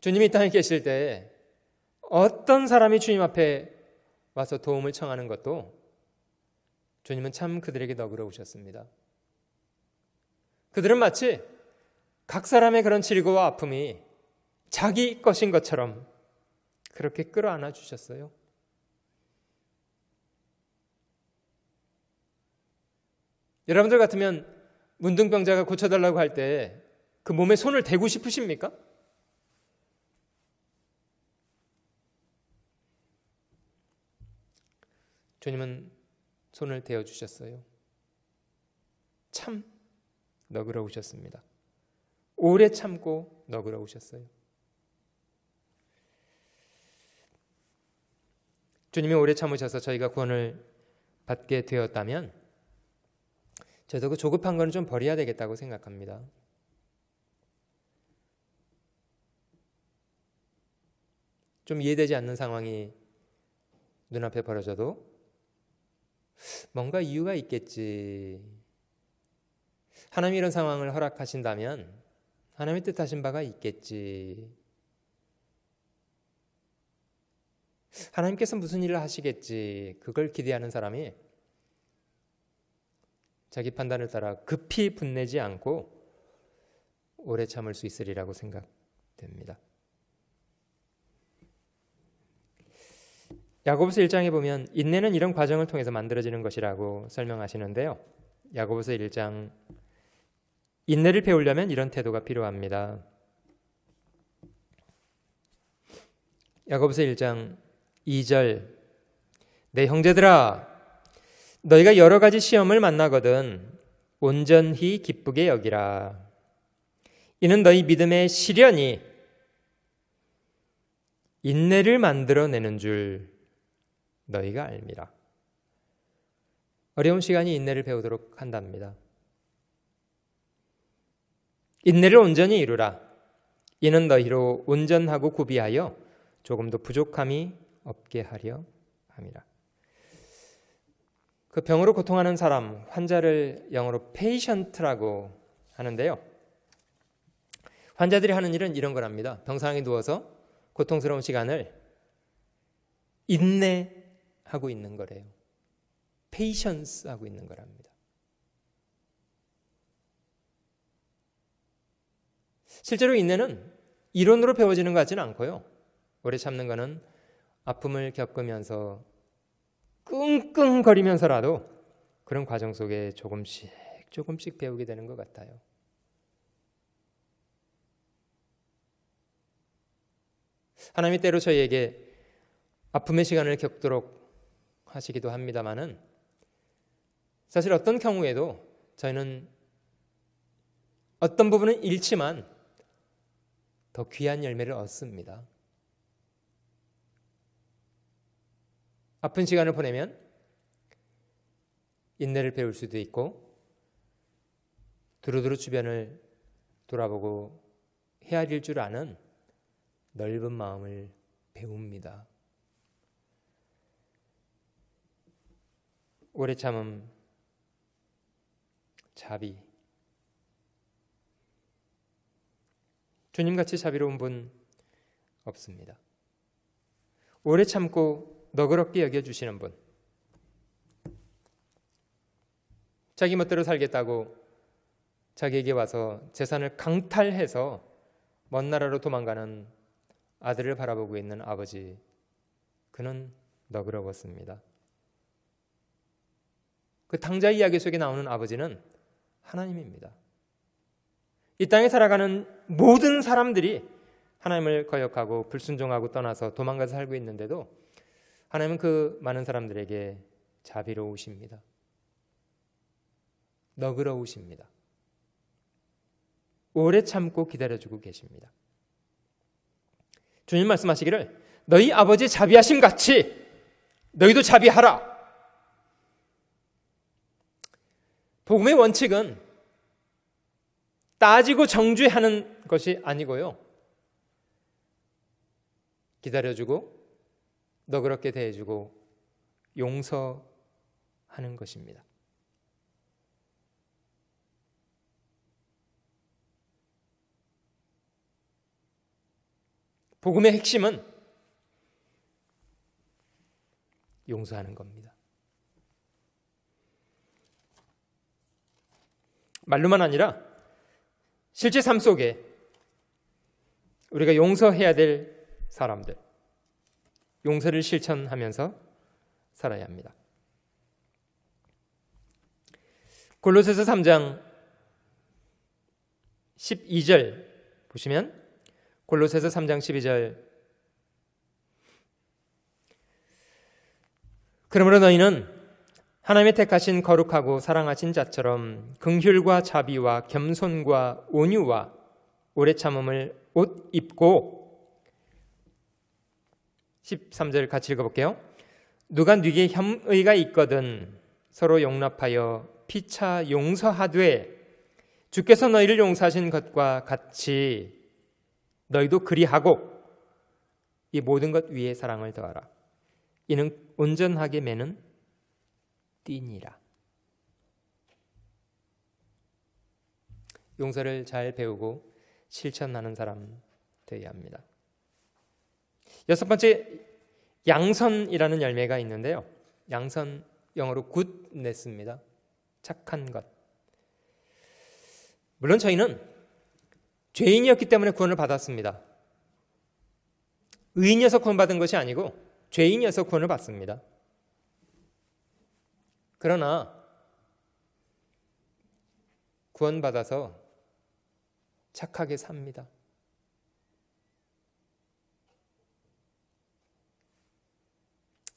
주님이 이 땅에 계실 때 어떤 사람이 주님 앞에 와서 도움을 청하는 것도 주님은 참 그들에게 너그러우셨습니다. 그들은 마치 각 사람의 그런 질고와 아픔이 자기 것인 것처럼 그렇게 끌어안아 주셨어요. 여러분들 같으면 문둥병자가 고쳐달라고 할 때 그 몸에 손을 대고 싶으십니까? 주님은 손을 대어 주셨어요. 참 너그러우셨습니다. 오래 참고 너그러우셨어요. 주님이 오래 참으셔서 저희가 구원을 받게 되었다면 저도 그 조급한 건 좀 버려야 되겠다고 생각합니다. 좀 이해되지 않는 상황이 눈앞에 벌어져도 뭔가 이유가 있겠지. 하나님이 이런 상황을 허락하신다면 하나님의 뜻하신 바가 있겠지. 하나님께서 무슨 일을 하시겠지. 그걸 기대하는 사람이 자기 판단을 따라 급히 분내지 않고 오래 참을 수 있으리라고 생각됩니다. 야고보서 1장에 보면 인내는 이런 과정을 통해서 만들어지는 것이라고 설명하시는데요. 야고보서 1장 인내를 배우려면 이런 태도가 필요합니다. 야고보서 1장 2절 내 형제들아 너희가 여러 가지 시험을 만나거든 온전히 기쁘게 여기라. 이는 너희 믿음의 시련이 인내를 만들어내는 줄 너희가 알미라. 어려운 시간이 인내를 배우도록 한답니다. 인내를 온전히 이루라. 이는 너희로 온전하고 구비하여 조금도 부족함이 없게 하려 함이라. 그 병으로 고통하는 사람, 환자를 영어로 patient라고 하는데요. 환자들이 하는 일은 이런 거랍니다. 병상에 누워서 고통스러운 시간을 인내하고 있는 거래요. patience 하고 있는 거랍니다. 실제로 인내는 이론으로 배워지는 것 같지는 않고요. 오래 참는 것은 아픔을 겪으면서 끙끙거리면서라도 그런 과정 속에 조금씩 배우게 되는 것 같아요. 하나님이 때로 저희에게 아픔의 시간을 겪도록 하시기도 합니다마는 사실 어떤 경우에도 저희는 어떤 부분은 잃지만 더 귀한 열매를 얻습니다. 아픈 시간을 보내면 인내를 배울 수도 있고 두루두루 주변을 돌아보고 헤아릴 줄 아는 넓은 마음을 배웁니다. 오래 참음, 자비. 주님같이 자비로운 분 없습니다. 오래 참고 너그럽게 여겨주시는 분. 자기 멋대로 살겠다고 자기에게 와서 재산을 강탈해서 먼 나라로 도망가는 아들을 바라보고 있는 아버지. 그는 너그러웠습니다. 그 탕자 이야기 속에 나오는 아버지는 하나님입니다. 이 땅에 살아가는 모든 사람들이 하나님을 거역하고 불순종하고 떠나서 도망가서 살고 있는데도 하나님은 그 많은 사람들에게 자비로우십니다. 너그러우십니다. 오래 참고 기다려주고 계십니다. 주님 말씀하시기를 너희 아버지 자비하심 같이 너희도 자비하라. 복음의 원칙은 따지고 정죄하는 것이 아니고요. 기다려주고 너그럽게 대해주고 용서하는 것입니다. 복음의 핵심은 용서하는 겁니다. 말로만 아니라 실제 삶 속에 우리가 용서해야 될 사람들, 용서를 실천하면서 살아야 합니다. 골로새서 3장 12절 보시면, 골로새서 3장 12절, 그러므로 너희는 하나님의 택하신 거룩하고 사랑하신 자처럼 긍휼과 자비와 겸손과 온유와 오래 참음을 옷 입고, 13절 같이 읽어볼게요. 누가 네게 혐의가 있거든 서로 용납하여 피차 용서하되 주께서 너희를 용서하신 것과 같이 너희도 그리하고 이 모든 것 위에 사랑을 더하라. 이는 온전하게 매는 띠니라. 용서를 잘 배우고 실천하는 사람 되어야 합니다. 여섯 번째, 양선이라는 열매가 있는데요. 양선, 영어로 goodness입니다. 착한 것. 물론 저희는 죄인이었기 때문에 구원을 받았습니다. 의인이어서 구원받은 것이 아니고 죄인이어서 구원을 받습니다. 그러나 구원받아서 착하게 삽니다.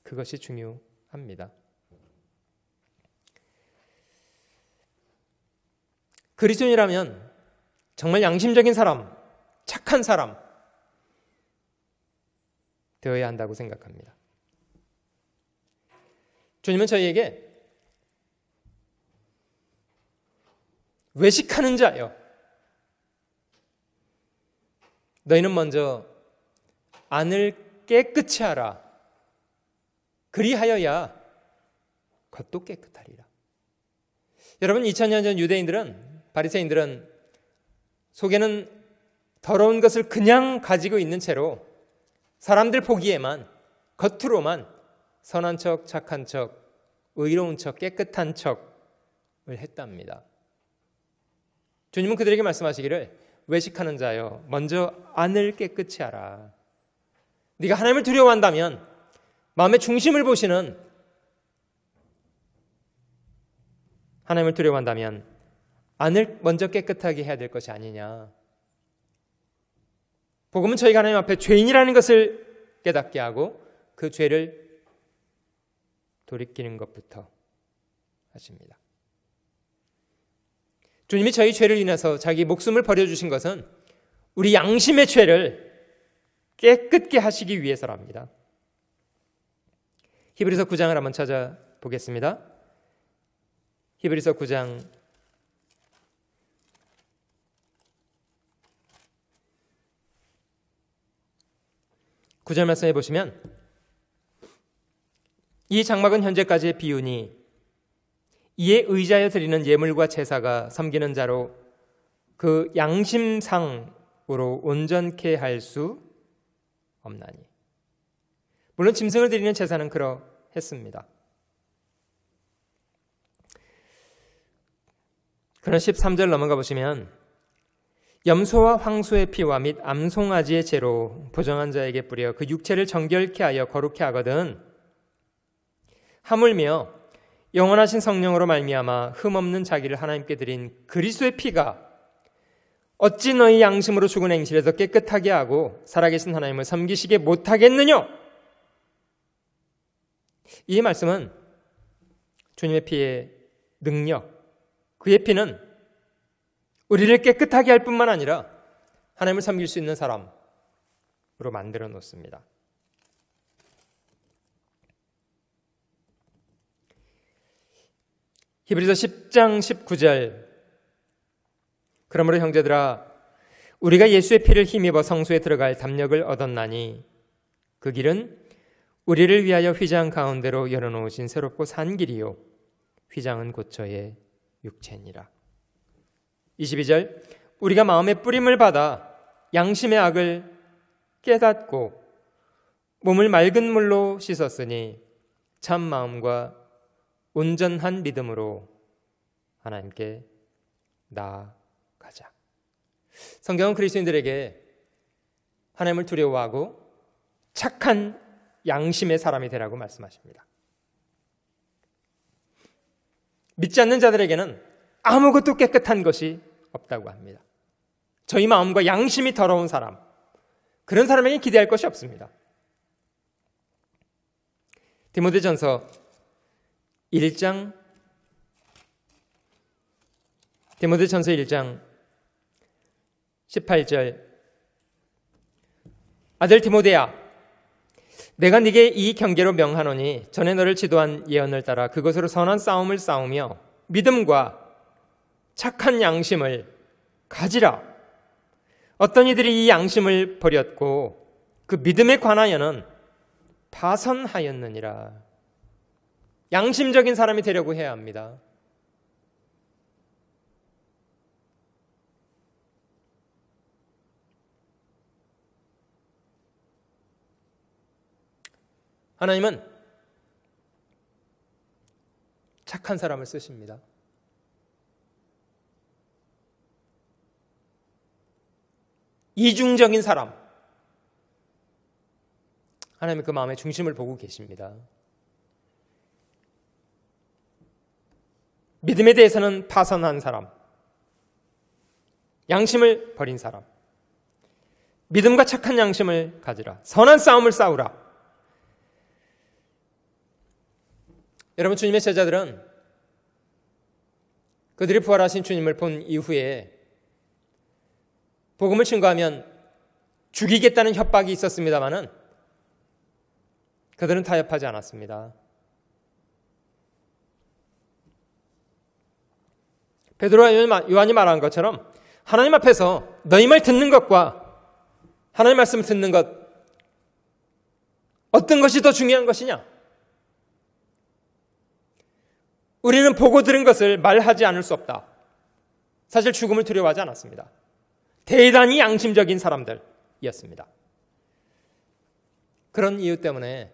그것이 중요합니다. 그리스도인이라면 정말 양심적인 사람, 착한 사람 되어야 한다고 생각합니다. 주님은 저희에게 외식하는 자여, 너희는 먼저 안을 깨끗이 하라. 그리하여야 겉도 깨끗하리라. 여러분, 2000년 전 유대인들은, 바리새인들은 속에는 더러운 것을 그냥 가지고 있는 채로 사람들 보기에만, 겉으로만 선한 척, 착한 척, 의로운 척, 깨끗한 척을 했답니다. 주님은 그들에게 말씀하시기를, 외식하는 자여, 먼저 안을 깨끗이 하라. 네가 하나님을 두려워한다면, 마음의 중심을 보시는 하나님을 두려워한다면 안을 먼저 깨끗하게 해야 될 것이 아니냐. 복음은 저희가 하나님 앞에 죄인이라는 것을 깨닫게 하고 그 죄를 돌이키는 것부터 하십니다. 주님이 저희 죄를 인해서 자기 목숨을 버려주신 것은 우리 양심의 죄를 깨끗게 하시기 위해서랍니다. 히브리서 9장을 한번 찾아보겠습니다. 히브리서 9장 9절 말씀해 보시면, 이 장막은 현재까지의 비유니 이에 의지하여 드리는 예물과 제사가 섬기는 자로 그 양심상으로 온전케 할 수 없나니. 물론 짐승을 드리는 제사는 그러했습니다. 그런 13절 넘어가 보시면, 염소와 황소의 피와 및 암송아지의 죄로 부정한 자에게 뿌려 그 육체를 정결케 하여 거룩케 하거든 하물며 영원하신 성령으로 말미암아 흠없는 자기를 하나님께 드린 그리스도의 피가 어찌 너희 양심으로 죽은 행실에서 깨끗하게 하고 살아계신 하나님을 섬기시게 못하겠느냐? 이 말씀은 주님의 피의 능력, 그의 피는 우리를 깨끗하게 할 뿐만 아니라 하나님을 섬길 수 있는 사람으로 만들어 놓습니다. 히브리서 10장 19절, 그러므로 형제들아 우리가 예수의 피를 힘입어 성소에 들어갈 담력을 얻었나니 그 길은 우리를 위하여 휘장 가운데로 열어놓으신 새롭고 산 길이요 휘장은 곧 저의 육체니라. 22절, 우리가 마음의 뿌림을 받아 양심의 악을 깨닫고 몸을 맑은 물로 씻었으니 참 마음과 온전한 믿음으로 하나님께 나아가자. 성경은 그리스도인들에게 하나님을 두려워하고 착한 양심의 사람이 되라고 말씀하십니다. 믿지 않는 자들에게는 아무것도 깨끗한 것이 없다고 합니다. 저희 마음과 양심이 더러운 사람, 그런 사람에게 기대할 것이 없습니다. 디모데전서 1장 18절 아들 디모데야, 내가 네게 이 경계로 명하노니 전에 너를 지도한 예언을 따라 그것으로 선한 싸움을 싸우며 믿음과 착한 양심을 가지라. 어떤 이들이 이 양심을 버렸고 그 믿음에 관하여는 파선하였느니라. 양심적인 사람이 되려고 해야 합니다. 하나님은 착한 사람을 쓰십니다. 이중적인 사람, 하나님은 그 마음의 중심을 보고 계십니다. 믿음에 대해서는 파선한 사람, 양심을 버린 사람, 믿음과 착한 양심을 가지라. 선한 싸움을 싸우라. 여러분, 주님의 제자들은 그들이 부활하신 주님을 본 이후에 복음을 증거하면 죽이겠다는 협박이 있었습니다마는 그들은 타협하지 않았습니다. 베드로와 요한이 말한 것처럼 하나님 앞에서 너희 말 듣는 것과 하나님 말씀을 듣는 것, 어떤 것이 더 중요한 것이냐? 우리는 보고 들은 것을 말하지 않을 수 없다. 사실 죽음을 두려워하지 않았습니다. 대단히 양심적인 사람들이었습니다. 그런 이유 때문에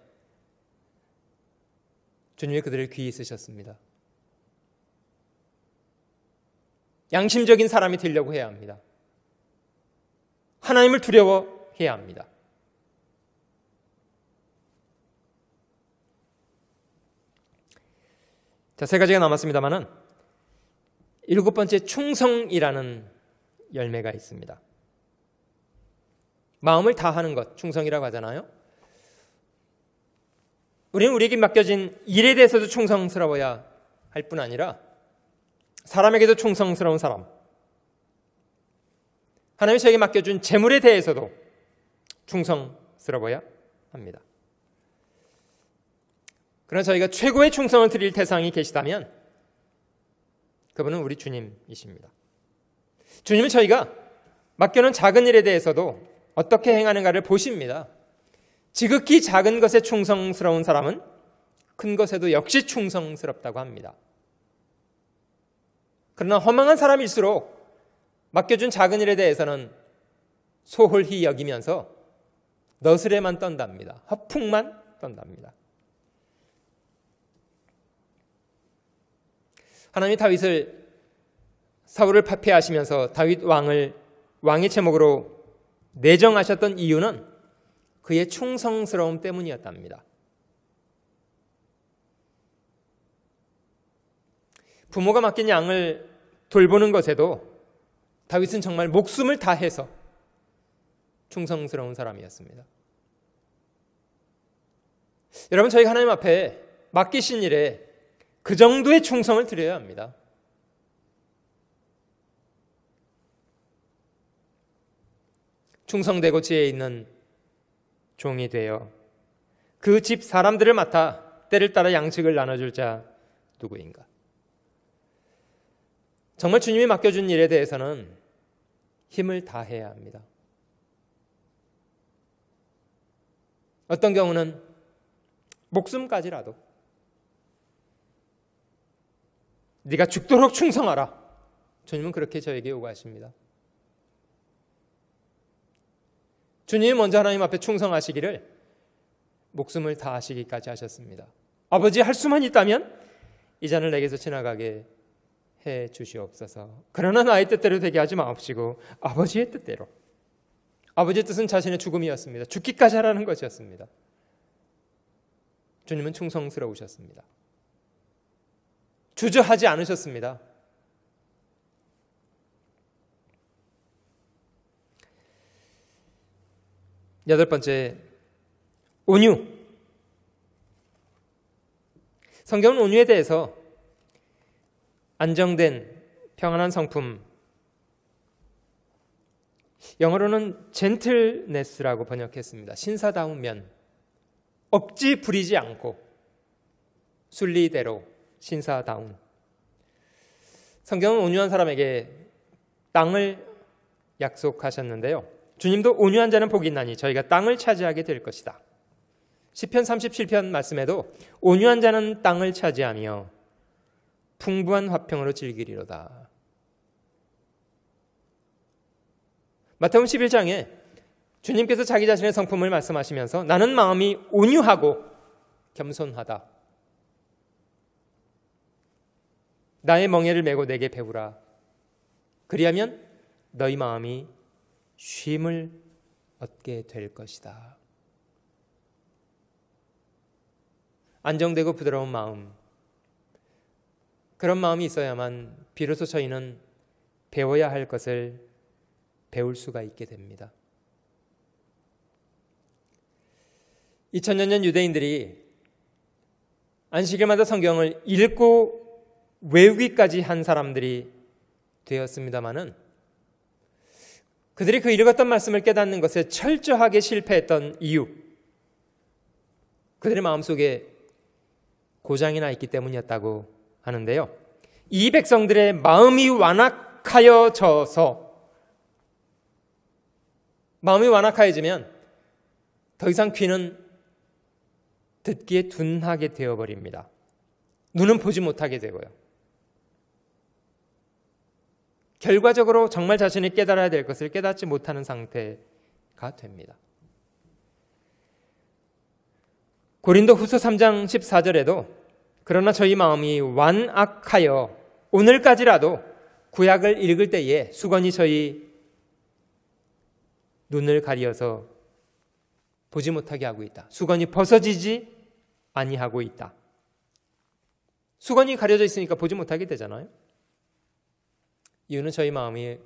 주님이 그들을 귀히 쓰셨습니다. 양심적인 사람이 되려고 해야 합니다. 하나님을 두려워해야 합니다. 자, 세 가지가 남았습니다만은 7번째 충성이라는 열매가 있습니다. 마음을 다하는 것, 충성이라고 하잖아요. 우리는 우리에게 맡겨진 일에 대해서도 충성스러워야 할 뿐 아니라 사람에게도 충성스러운 사람, 하나님이 저에게 맡겨준 재물에 대해서도 충성스러워야 합니다. 그러나 저희가 최고의 충성을 드릴 대상이 계시다면 그분은 우리 주님이십니다. 주님은 저희가 맡겨놓은 작은 일에 대해서도 어떻게 행하는가를 보십니다. 지극히 작은 것에 충성스러운 사람은 큰 것에도 역시 충성스럽다고 합니다. 그러나 허망한 사람일수록 맡겨준 작은 일에 대해서는 소홀히 여기면서 너스레만 떤답니다. 허풍만 떤답니다. 하나님이 다윗을 사울을 파폐하시면서 다윗 왕을 왕의 제목으로 내정하셨던 이유는 그의 충성스러움 때문이었답니다. 부모가 맡긴 양을 돌보는 것에도 다윗은 정말 목숨을 다해서 충성스러운 사람이었습니다. 여러분, 저희가 하나님 앞에 맡기신 일에 그 정도의 충성을 드려야 합니다. 충성되고 지혜 있는 종이 되어 그 집 사람들을 맡아 때를 따라 양식을 나눠줄 자 누구인가? 정말 주님이 맡겨준 일에 대해서는 힘을 다해야 합니다. 어떤 경우는 목숨까지라도 네가 죽도록 충성하라. 주님은 그렇게 저에게 요구하십니다. 주님이 먼저 하나님 앞에 충성하시기를 목숨을 다하시기까지 하셨습니다. 아버지, 할 수만 있다면 이 잔을 내게서 지나가게 해 주시옵소서. 그러나 나의 뜻대로 되게 하지 마옵시고 아버지의 뜻대로. 아버지의 뜻은 자신의 죽음이었습니다. 죽기까지 하라는 것이었습니다. 주님은 충성스러우셨습니다. 주저하지 않으셨습니다. 여덟 번째, 온유. 성경은 온유에 대해서 안정된 평안한 성품, 영어로는 젠틀네스라고 번역했습니다. 신사다운 면, 억지 부리지 않고 순리대로 신사다운. 성경은 온유한 사람에게 땅을 약속하셨는데요. 주님도 온유한 자는 복이 있나니 저희가 땅을 차지하게 될 것이다. 시편 37편 말씀에도 온유한 자는 땅을 차지하며 풍부한 화평으로 즐기리로다. 마태복음 11장에 주님께서 자기 자신의 성품을 말씀하시면서 나는 마음이 온유하고 겸손하다. 나의 멍에를 메고 내게 배우라. 그리하면 너희 마음이 쉼을 얻게 될 것이다. 안정되고 부드러운 마음, 그런 마음이 있어야만 비로소 저희는 배워야 할 것을 배울 수가 있게 됩니다. 2000년 전 유대인들이 안식일마다 성경을 읽고 외우기까지 한 사람들이 되었습니다마는 그들이 그 읽었던 말씀을 깨닫는 것에 철저하게 실패했던 이유, 그들의 마음속에 고장이 나 있기 때문이었다고 하는데요. 이 백성들의 마음이 완악하여져서, 마음이 완악해지면 더 이상 귀는 듣기에 둔하게 되어버립니다. 눈은 보지 못하게 되고요. 결과적으로 정말 자신이 깨달아야 될 것을 깨닫지 못하는 상태가 됩니다. 고린도후서 3장 14절에도 그러나 저희 마음이 완악하여 오늘까지라도 구약을 읽을 때에 수건이 저희 눈을 가리어서 보지 못하게 하고 있다. 수건이 벗어지지 아니하고 있다. 수건이 가려져 있으니까 보지 못하게 되잖아요. 이유는 저희 마음이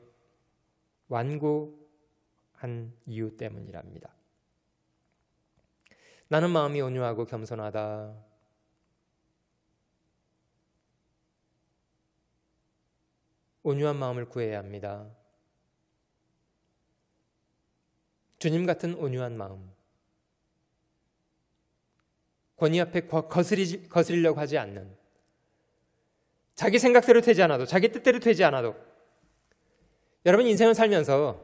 완고한 이유 때문이랍니다. 나는 마음이 온유하고 겸손하다. 온유한 마음을 구해야 합니다. 주님 같은 온유한 마음. 권위 앞에 거스리려고 하지 않는, 자기 생각대로 되지 않아도, 자기 뜻대로 되지 않아도, 여러분 인생을 살면서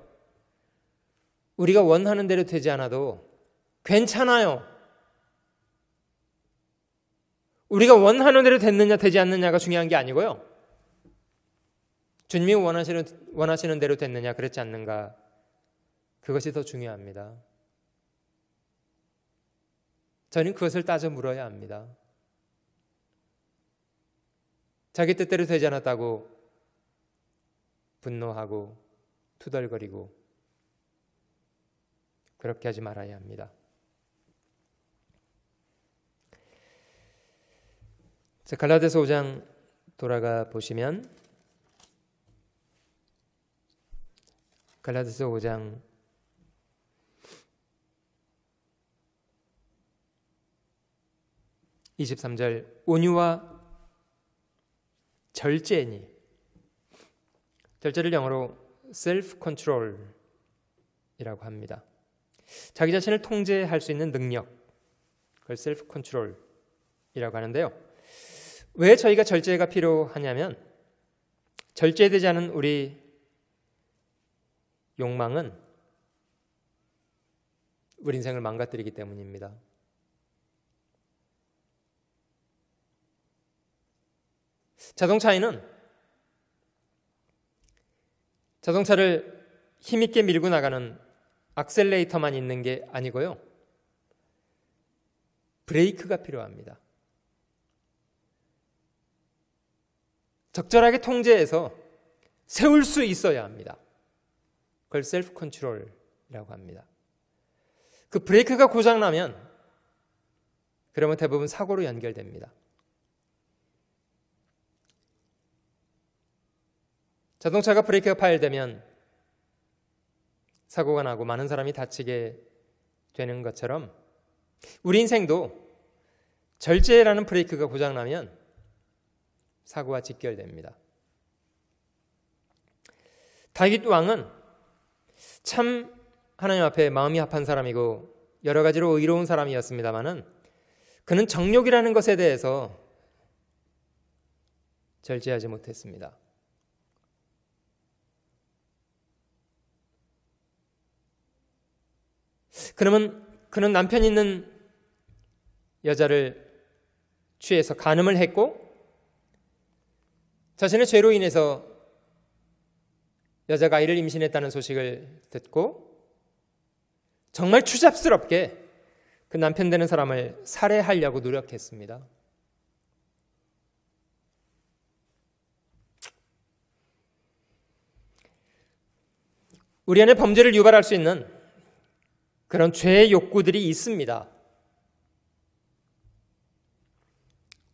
우리가 원하는 대로 되지 않아도 괜찮아요. 우리가 원하는 대로 됐느냐 되지 않느냐가 중요한 게 아니고요. 주님이 원하시는 대로 됐느냐 그렇지 않는가, 그것이 더 중요합니다. 저는 그것을 따져 물어야 합니다. 자기 뜻대로 되지 않았다고 분노하고 투덜거리고 그렇게 하지 말아야 합니다. 자, 갈라디아서 5장 돌아가 보시면 갈라디아서 5장 23절, 온유와 절제니, 절제를 영어로 self-control이라고 합니다. 자기 자신을 통제할 수 있는 능력, 그걸 self-control이라고 하는데요. 왜 저희가 절제가 필요하냐면, 절제되지 않은 우리 욕망은 우리 인생을 망가뜨리기 때문입니다. 자동차를 힘있게 밀고 나가는 악셀레이터만 있는 게 아니고요. 브레이크가 필요합니다. 적절하게 통제해서 세울 수 있어야 합니다. 그걸 셀프 컨트롤이라고 합니다. 그 브레이크가 고장나면 그러면 대부분 사고로 연결됩니다. 자동차가 브레이크가 파열되면 사고가 나고 많은 사람이 다치게 되는 것처럼 우리 인생도 절제라는 브레이크가 고장나면 사고가 직결됩니다. 다윗 왕은 참 하나님 앞에 마음이 합한 사람이고 여러 가지로 의로운 사람이었습니다마는 그는 정욕이라는 것에 대해서 절제하지 못했습니다. 그러면 그는 남편 있는 여자를 취해서 간음을 했고 자신의 죄로 인해서 여자가 아이를 임신했다는 소식을 듣고 정말 추잡스럽게 그 남편 되는 사람을 살해하려고 노력했습니다. 우리 안에 범죄를 유발할 수 있는 그런 죄의 욕구들이 있습니다.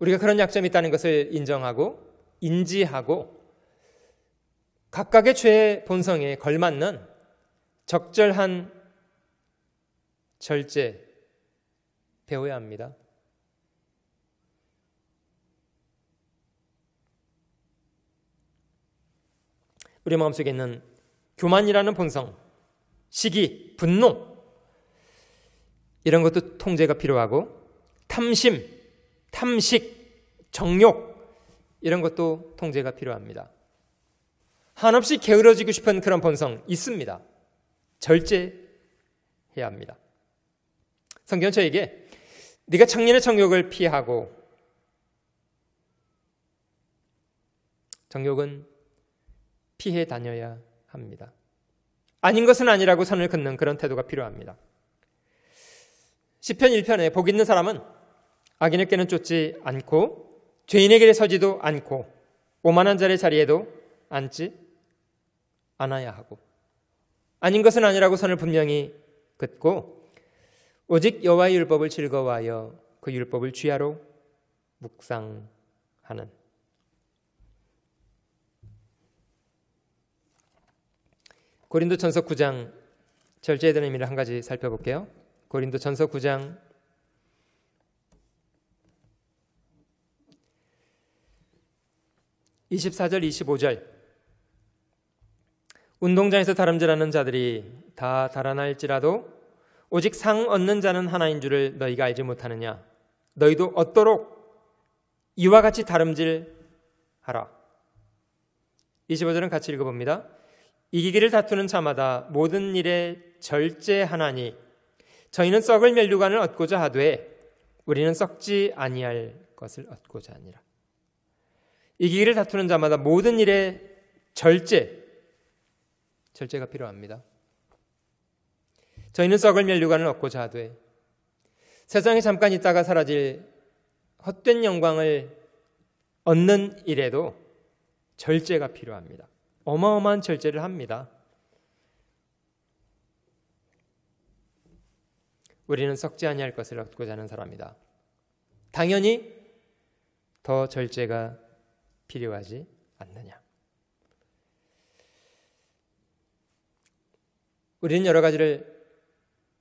우리가 그런 약점이 있다는 것을 인정하고 인지하고 각각의 죄의 본성에 걸맞는 적절한 절제 배워야 합니다. 우리 마음속에 있는 교만이라는 본성, 시기, 분노 이런 것도 통제가 필요하고 탐심, 탐식, 정욕 이런 것도 통제가 필요합니다. 한없이 게으러지고 싶은 그런 본성 있습니다. 절제해야 합니다. 성경은 저에게 네가 청년의 정욕을 피하고 정욕은 피해 다녀야 합니다. 아닌 것은 아니라고 선을 긋는 그런 태도가 필요합니다. 시편 1편에 복 있는 사람은 악인에게는 쫓지 않고 죄인에게 서지도 않고 오만한 자의 자리에도 앉지 않아야 하고 아닌 것은 아니라고 선을 분명히 긋고 오직 여호와의 율법을 즐거워하여 그 율법을 주야로 묵상하는 고린도전서 9장 절제에 대한 의미를 한 가지 살펴볼게요. 고린도전서 9장 24절 25절 운동장에서 다름질하는 자들이 다 달아날지라도 오직 상 얻는 자는 하나인 줄을 너희가 알지 못하느냐. 너희도 얻도록 이와 같이 다름질하라. 25절은 같이 읽어봅니다. 이기기를 다투는 자마다 모든 일에 절제하나니 저희는 썩을 멸류관을 얻고자 하되 우리는 썩지 아니할 것을 얻고자 하니라. 이기기를 다투는 자마다 모든 일에 절제가 필요합니다. 저희는 썩을 멸류관을 얻고자 하되 세상에 잠깐 있다가 사라질 헛된 영광을 얻는 일에도 절제가 필요합니다. 어마어마한 절제를 합니다. 우리는 썩지 아니할 것을 얻고자 하는 사람이다. 당연히 더 절제가 필요하지 않느냐. 우리는 여러 가지를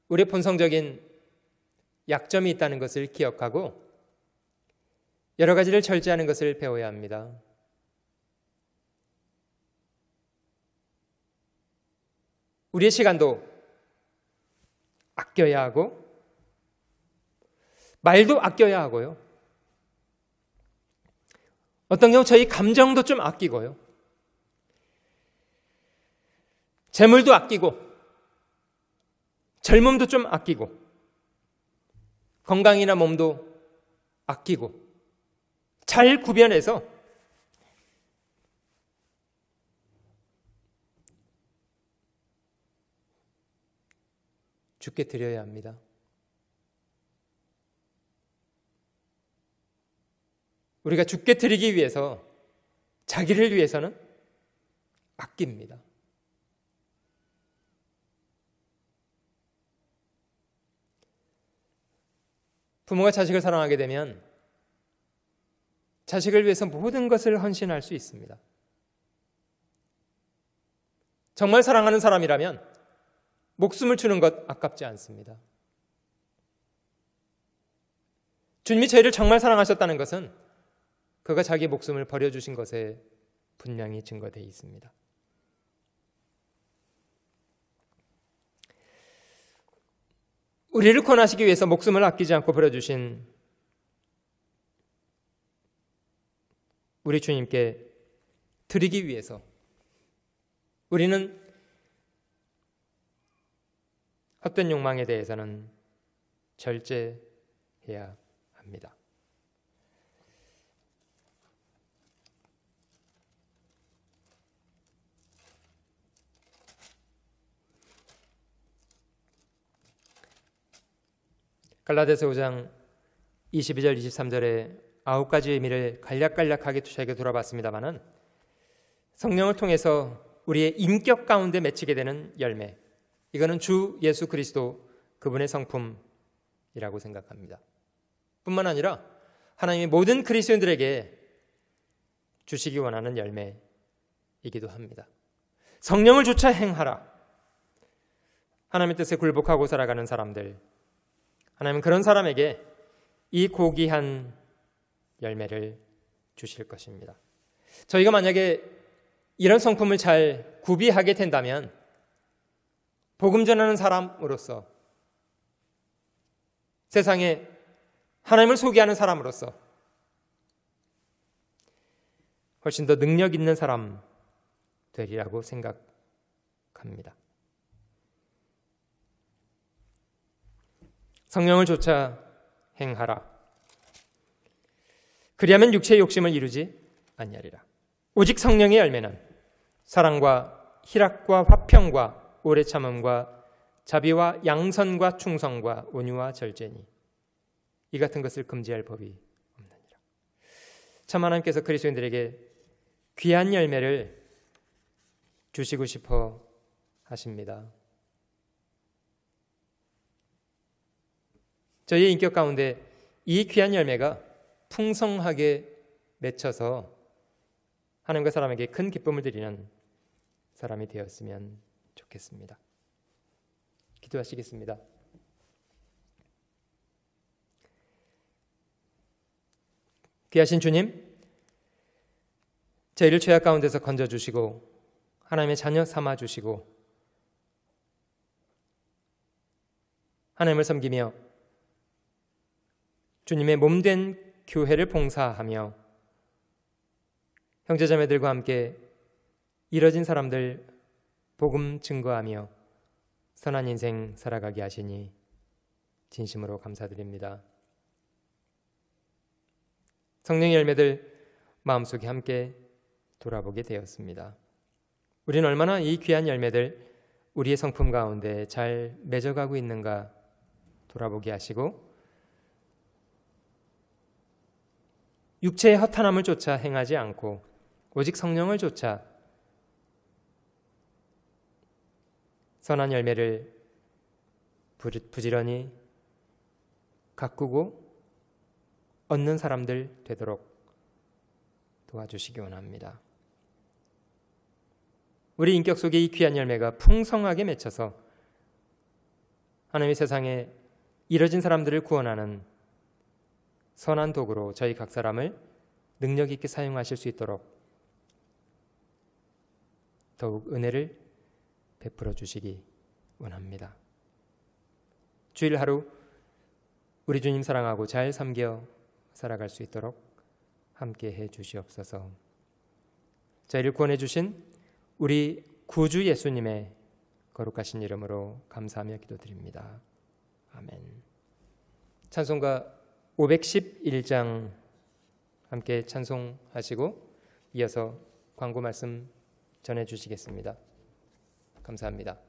우리의 본성적인 약점이 있다는 것을 기억하고 여러 가지를 절제하는 것을 배워야 합니다. 우리의 시간도 아껴야 하고 말도 아껴야 하고요. 어떤 경우 저희 감정도 좀 아끼고요. 재물도 아끼고 젊음도 좀 아끼고 건강이나 몸도 아끼고 잘 구별해서 주께 드려야 합니다. 우리가 주께 드리기 위해서 자기를 위해서는 아낍니다. 부모가 자식을 사랑하게 되면 자식을 위해서 모든 것을 헌신할 수 있습니다. 정말 사랑하는 사람이라면 목숨을 주는 것 아깝지 않습니다. 주님이 저희를 정말 사랑하셨다는 것은 그가 자기 목숨을 버려주신 것에 분명히 증거되어 있습니다. 우리를 구원하시기 위해서 목숨을 아끼지 않고 버려주신 우리 주님께 드리기 위해서 우리는 헛된 욕망에 대해서는 절제해야 합니다. 갈라디아서 5장 22절 23절에 9가지 의미를 간략간략하게 저에게 돌아봤습니다마는 성령을 통해서 우리의 인격 가운데 맺히게 되는 열매, 이거는 주 예수 그리스도 그분의 성품이라고 생각합니다. 뿐만 아니라 하나님이 모든 그리스도인들에게 주시기 원하는 열매이기도 합니다. 성령을 조차 행하라. 하나님의 뜻에 굴복하고 살아가는 사람들, 하나님은 그런 사람에게 이 고귀한 열매를 주실 것입니다. 저희가 만약에 이런 성품을 잘 구비하게 된다면 복음 전하는 사람으로서, 세상에 하나님을 소개하는 사람으로서 훨씬 더 능력 있는 사람 되리라고 생각합니다. 성령을 좇아 행하라. 그리하면 육체의 욕심을 이루지 아니하리라. 오직 성령의 열매는 사랑과 희락과 화평과 오래 참음과 자비와 양선과 충성과 온유와 절제니 이 같은 것을 금지할 법이 없느니라. 참 하나님께서 그리스도인들에게 귀한 열매를 주시고 싶어 하십니다. 저희의 인격 가운데 이 귀한 열매가 풍성하게 맺혀서 하나님과 사람에게 큰 기쁨을 드리는 사람이 되었으면 좋겠습니다. 기도하시겠습니다. 귀하신 주님, 저희를 죄악 가운데서 건져주시고 하나님의 자녀 삼아주시고 하나님을 섬기며 주님의 몸된 교회를 봉사하며 형제자매들과 함께 이뤄진 사람들 복음 증거하며 선한 인생 살아가게 하시니 진심으로 감사드립니다. 성령의 열매들 마음속에 함께 돌아보게 되었습니다. 우리는 얼마나 이 귀한 열매들 우리의 성품 가운데 잘 맺어가고 있는가 돌아보게 하시고 육체의 허탄함을 쫓아 행하지 않고 오직 성령을 쫓아 선한 열매를 부지런히 가꾸고 얻는 사람들 되도록 도와주시기 원합니다. 우리 인격 속에 이 귀한 열매가 풍성하게 맺혀서 하나님의 세상에 이뤄진 사람들을 구원하는 선한 도구로 저희 각 사람을 능력 있게 사용하실 수 있도록 더욱 은혜를 베풀어 주시기 원합니다. 주일 하루 우리 주님 사랑하고 잘 섬겨 살아갈 수 있도록 함께 해 주시옵소서. 저희를 구원해 주신 우리 구주 예수님의 거룩하신 이름으로 감사하며 기도드립니다. 아멘. 찬송가 511장 함께 찬송하시고 이어서 광고 말씀 전해 주시겠습니다. 감사합니다.